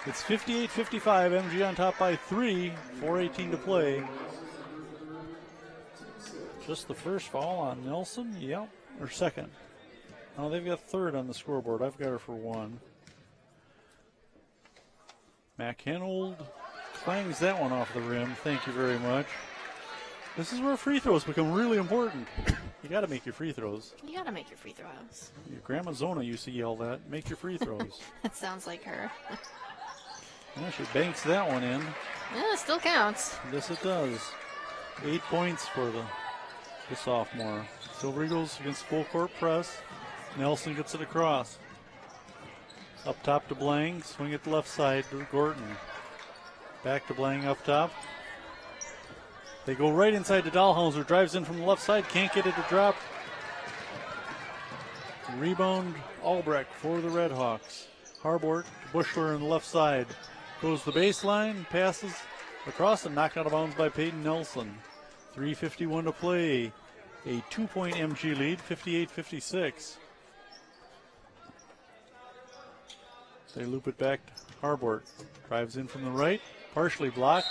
It's 58-55. MG on top by 3. 4:18 to play. Just the first foul on Nelson? Yep. Or second. Oh, they've got third on the scoreboard. I've got her for 1. McHanold clangs that one off the rim. Thank you very much. This is where free throws become really important. You got to make your free throws. You got to make your free throws. Your grandma Zona used to yell that. Make your free throws. That sounds like her. Yeah, she banks that one in. Yeah, it still counts. Yes, it does. 8 points for the sophomore. Silver Eagles against full court press. Nelson gets it across. Up top to Blang. Swing it to left side to Gorton. Back to Blang up top. They go right inside to Dahlhauser. Drives in from the left side. Can't get it to drop. Rebound Albrecht for the Redhawks. Harbort to Bushler on the left side. Goes to the baseline, passes across and knocked out of bounds by Peyton Nelson. 3:51 to play. A 2-point MG lead, 58-56. They loop it back to Harbort. Drives in from the right, partially blocked.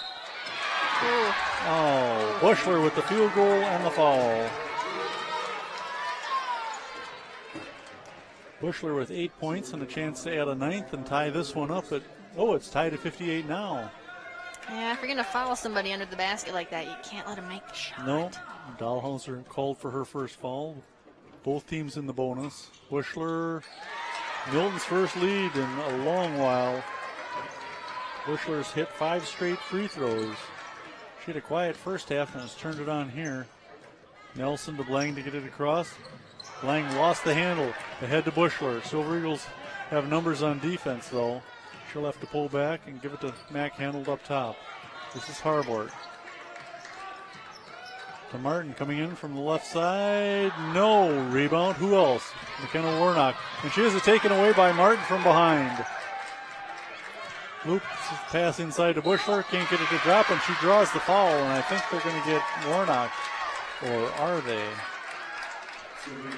Ooh. Oh, Bushler with the field goal and the foul. Bushler with 8 points and a chance to add a ninth and tie this one up at, it's tied at 58 now. Yeah, if you're going to foul somebody under the basket like that, you can't let them make the shot. No, Dahlhauser called for her first foul. Both teams in the bonus. Bushler, Milton's first lead in a long while. Bushler's hit 5 straight free throws. She had a quiet first half and has turned it on here. Nelson to Blang to get it across. Blang lost the handle. Ahead to Bushler. Silver Eagles have numbers on defense, though. She'll have to pull back and give it to Mack, handled up top. This is Harbort. To Martin coming in from the left side. No rebound. Who else? Kenna Warnock. And she has it taken away by Martin from behind. Loops pass inside to Bushler. Can't get it to drop, and she draws the foul. And I think they're going to get Warnock. Or are they?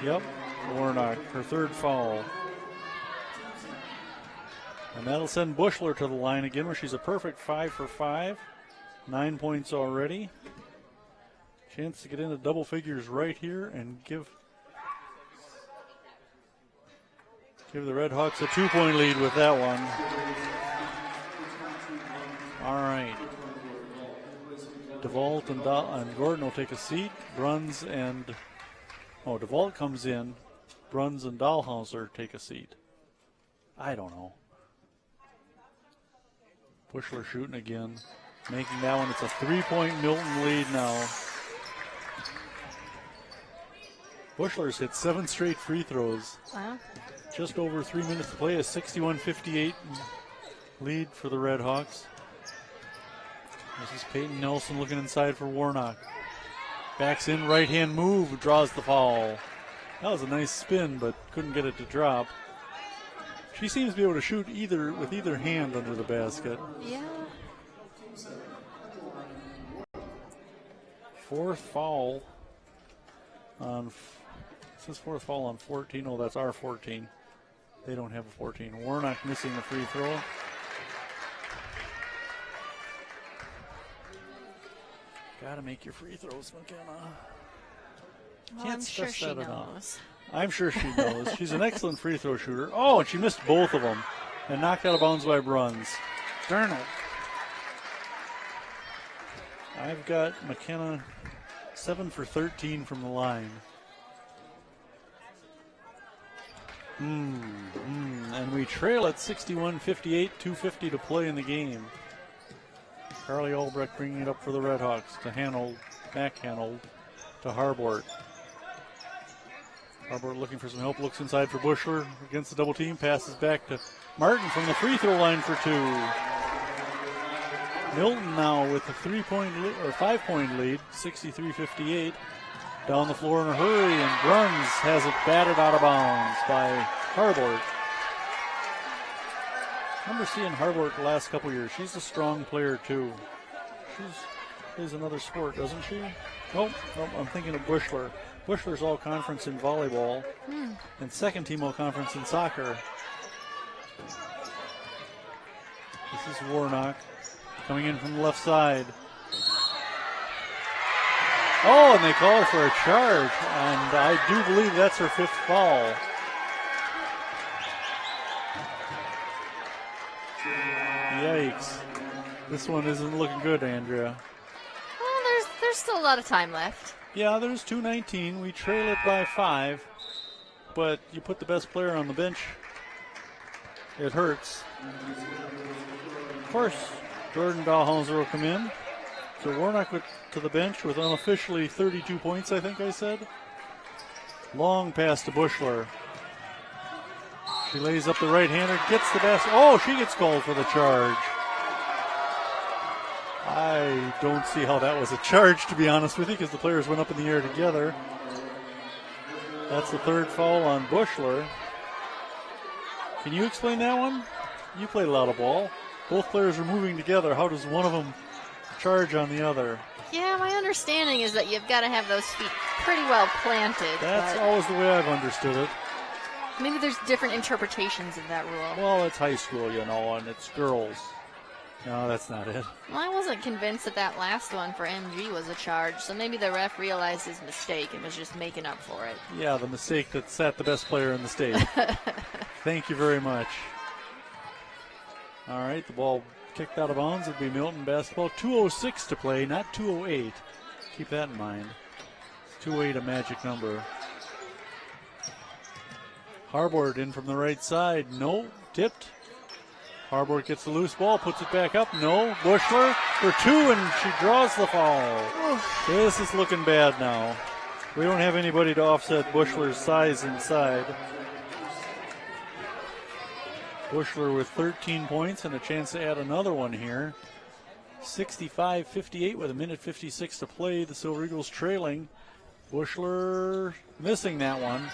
Yep, Warnock, her third foul. And that'll send Bushler to the line again, where she's a perfect 5 for 5. 9 points already. Chance to get into double figures right here and give the Red Hawks a 2-point lead with that one. All right. DeVault and Gordon will take a seat. Bruns and DeVault comes in. Bruns and Dahlhauser take a seat. I don't know. Bushler shooting again. Making that one. It's a 3-point Milton lead now. Bushler's hit 7 straight free throws. Wow. Just over 3 minutes to play. A 61-58 lead for the Red Hawks. This is Peyton Nelson looking inside for Warnock. Backs in, right-hand move, draws the foul. That was a nice spin, but couldn't get it to drop. She seems to be able to shoot with either hand under the basket. Yeah. Fourth foul on 14. Oh, that's our 14. They don't have a 14. Warnock missing the free throw. Got to make your free throws, McKenna. Well, I'm sure she knows. I'm sure she knows. She's an excellent free throw shooter. Oh, and she missed both of them and knocked out of bounds by Bruns. Darn it. I've got McKenna 7 for 13 from the line. And we trail at 61-58, 2:50 to play in the game. Carly Albrecht bringing it up for the Red Hawks to Mack handled to Harbort. Harbort looking for some help, looks inside for Bushler against the double team, passes back to Martin from the free throw line for 2. Milton now with a 5-point lead, 63-58. Down the floor in a hurry, and Bruns has it batted out of bounds by Harbort. I remember seeing Harbort the last couple years. She's a strong player, too. She plays another sport, doesn't she? Nope, I'm thinking of Bushler. Bushler's all-conference in volleyball and second-team all-conference in soccer. This is Warnock coming in from the left side. Oh, and they call her for a charge, and I do believe that's her 5th foul. Yikes. This one isn't looking good, Andrea. Well, there's still a lot of time left. Yeah, there's 2:19. We trail it by 5, but you put the best player on the bench, it hurts. Of course, Jordan Dahlhauser will come in. So Warnock to the bench with unofficially 32 points, I think I said. Long pass to Bushler. She lays up the right-hander, gets the basket. Oh, she gets called for the charge. I don't see how that was a charge, to be honest with you, because the players went up in the air together. That's the 3rd foul on Bushler. Can you explain that one? You played a lot of ball. Both players are moving together. How does one of them charge on the other? Yeah, my understanding is that you've got to have those feet pretty well planted. That's always the way I've understood it. Maybe there's different interpretations of that rule. Well, it's high school, and it's girls. No, that's not it. Well, I wasn't convinced that last one for MG was a charge, so maybe the ref realized his mistake and was just making up for it. Yeah, the mistake that sat the best player in the state. Thank you very much. All right, the ball kicked out of bounds. It'll be Milton basketball. 2:06 to play, not 2:08. Keep that in mind. 2:08 a magic number. Harbord in from the right side. No, tipped. Harbord gets the loose ball, puts it back up. No, Bushler for two, and she draws the foul. This is looking bad now. We don't have anybody to offset Bushler's size inside. Bushler with 13 points and a chance to add another one here. 65-58 with 1:56 to play. The Silver Eagles trailing. Bushler missing that one.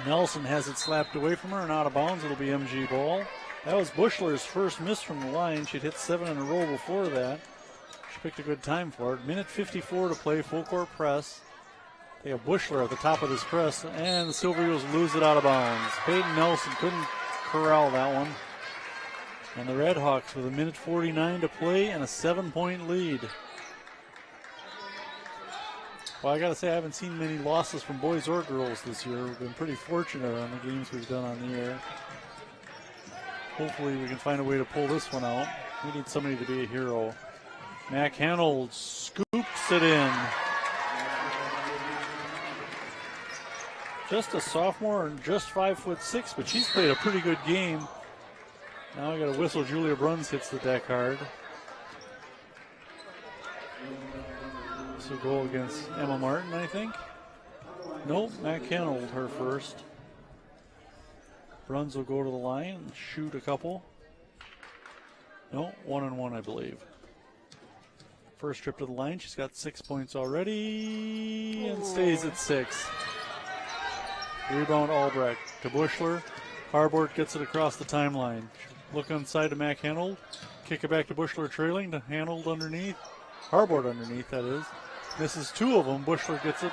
Nelson has it slapped away from her and out of bounds. It'll be MG ball. That was Bushler's first miss from the line. She'd hit 7 in a row before that. She picked a good time for it. 1:54 to play, full court press. They have Bushler at the top of this press, and the Silver Eagles lose it out of bounds. Peyton Nelson couldn't corral that one. And the Red Hawks with 1:49 to play and a 7-point lead. Well, I got to say, I haven't seen many losses from boys or girls this year. We've been pretty fortunate on the games we've done on the air. Hopefully we can find a way to pull this one out. We need somebody to be a hero. Mac Hanold scoops it in. Just a sophomore and just 5'6", but she's played a pretty good game. Now I got a whistle. Julia Bruns hits the deck hard. This will go against Emma Martin, I think. Nope, Mac Hanold, her first. Bruns will go to the line and shoot a couple. No, 1-on-1, I believe. First trip to the line, she's got 6 points already and stays at 6. Rebound Albrecht to Bushler. Harbord gets it across the timeline. Look inside to Mac Hanold. Kick it back to Bushler trailing to Hanold underneath. Harbord underneath, that is. Misses two of them. Bushler gets it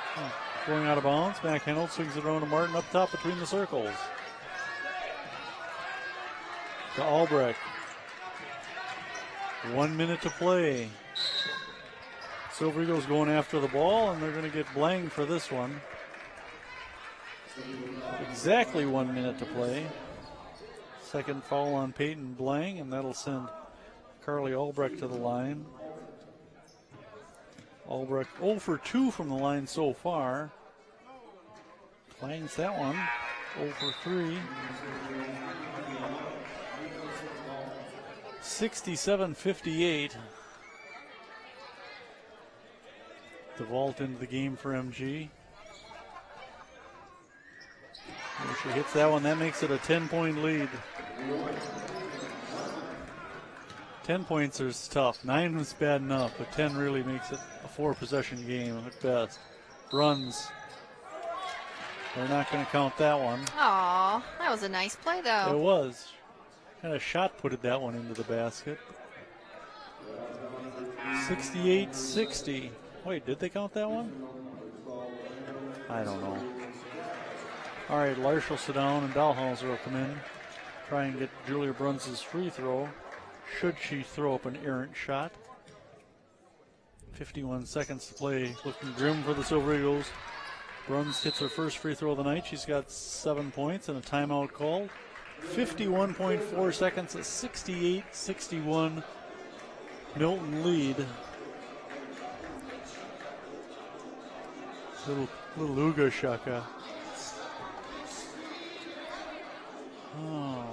going out of bounds. Mac Hanold swings it around to Martin up top between the circles. To Albrecht. 1 minute to play. Silver Eagles going after the ball, and they're going to get blanged for this one. Exactly 1 minute to play. Second foul on Peyton Blang, and that'll send Carly Albrecht to the line. Albrecht 0 for 2 from the line so far. Blangs that one. 0 for 3. 67-58. DeVault into the game for MG. If she hits that one, that makes it a 10-point lead. 10 points is tough. 9 was bad enough, but 10 really makes it a 4-possession game at best. Runs. They're not going to count that one. Aw, that was a nice play, though. It was. Kind of shot putted that one into the basket. 68-60. Wait, did they count that one? I don't know. All right, Larsh will sit down and Dahlhauser will come in. Try and get Julia Bruns' free throw. Should she throw up an errant shot. 51 seconds to play. Looking grim for the Silver Eagles. Bruns hits her first free throw of the night. She's got 7 points and a timeout called. 51.4 seconds, a 68-61 Milton lead. Little Uga Shaka. Oh,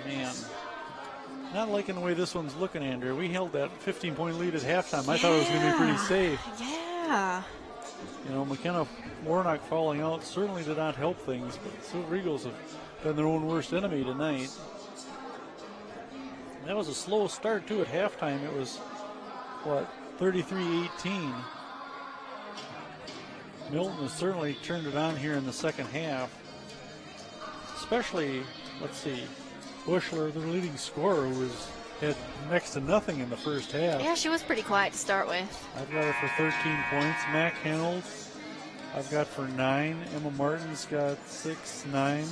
man. Not liking the way this one's looking, Andrea. We held that 15-point lead at halftime. I thought it was going to be pretty safe. Yeah. You know, Kenna Warnock falling out certainly did not help things, but Silver Eagles have been their own worst enemy tonight. And that was a slow start, too, at halftime. It was, 33-18. Milton has certainly turned it on here in the second half, especially let's see, Bushler, their leading scorer, had next to nothing in the first half. Yeah, she was pretty quiet to start with. I've got her for 13 points. Mac Hennels, I've got for 9. Emma Martin's got 6, 9.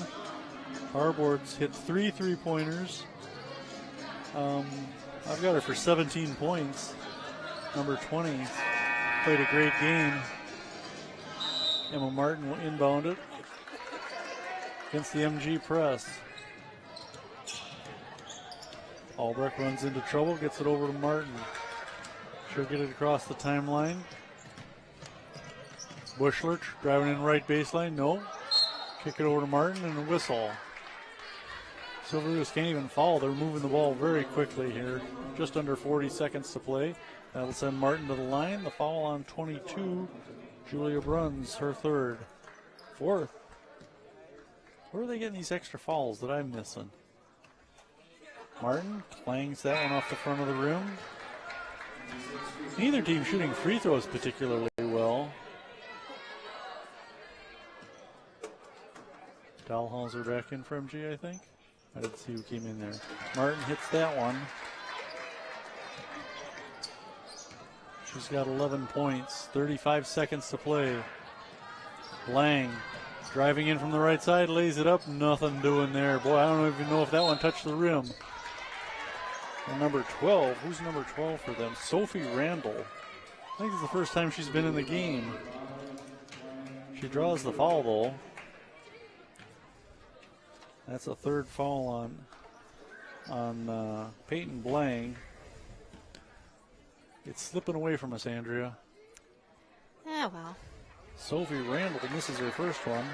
Harbord's hit 3 3-pointers. I've got her for 17 points. Number 20 played a great game. Emma Martin will inbound it against the MG press. Albrecht runs into trouble, gets it over to Martin. She'll get it across the timeline. Bushler driving in right baseline, no. Kick it over to Martin and a whistle. Silver Eagles can't even foul. They're moving the ball very quickly here. Just under 40 seconds to play. That'll send Martin to the line. The foul on 22. Julia Bruns, her third. Fourth. Where are they getting these extra fouls that I'm missing? Martin clangs that one off the front of the rim. Neither team shooting free throws particularly well. Dahlhauser back in for MG, I think. I didn't see who came in there. Martin hits that one. She's got 11 points, 35 seconds to play. Lang driving in from the right side, lays it up, nothing doing there. Boy, I don't even know if that one touched the rim. And number 12, who's number 12 for them? Sophie Randall. I think it's the first time she's been in the game. She draws the foul though. That's a third foul on Peyton Blang. It's slipping away from us, Andrea. Yeah, well. Sophie Randall misses her first one.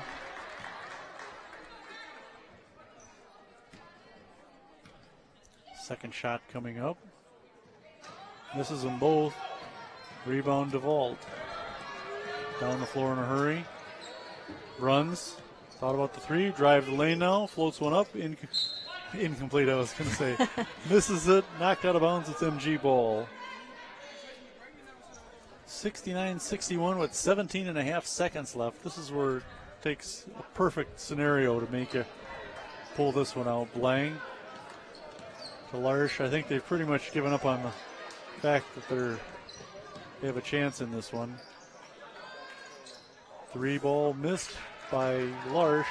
Second shot coming up. Misses them both. Rebound DeVault. Down the floor in a hurry. Runs. Thought about the three. Drive the lane now. Floats one up. Incomplete, I was going to say. Misses it. Knocked out of bounds. It's MG ball. 69-61 with 17 and a half seconds left. This is where it takes a perfect scenario to make you pull this one out. Blang to Larsh. I think they've pretty much given up on the fact that they have a chance in this one. Three ball missed by Larsh.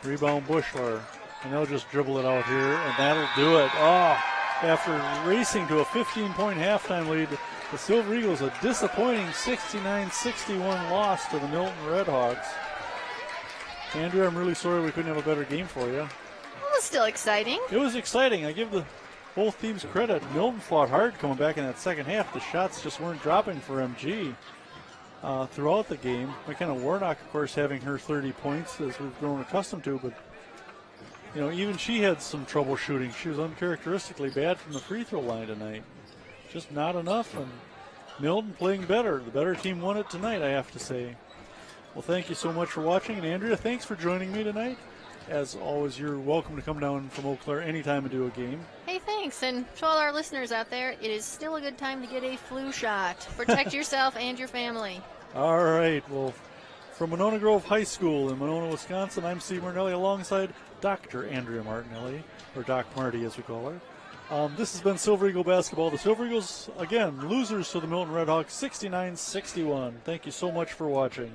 Rebound Bushler. And they'll just dribble it out here, and that'll do it. Oh, after racing to a 15-point halftime lead, the Silver Eagles a disappointing 69-61 loss to the Milton Redhawks. Andrea, I'm really sorry we couldn't have a better game for you. It was still exciting. It was exciting. I give both teams credit. Milton fought hard coming back in that second half. The shots just weren't dropping for MG throughout the game. Kenna Warnock, of course, having her 30 points, as we've grown accustomed to, but you know, even she had some trouble shooting. She was uncharacteristically bad from the free throw line tonight. Just not enough, and Milton playing better. The better team won it tonight, I have to say. Well, thank you so much for watching, and Andrea, thanks for joining me tonight. As always, you're welcome to come down from Eau Claire anytime and do a game. Hey, thanks. And to all our listeners out there, it is still a good time to get a flu shot. Protect yourself and your family. All right. Well, from Monona Grove High School in Monona, Wisconsin, I'm Steve Martinelli alongside Dr. Andrea Martinelli, or Doc Marty as we call her. This has been Silver Eagle basketball. The Silver Eagles, again, losers to the Milton Redhawks, 69-61. Thank you so much for watching.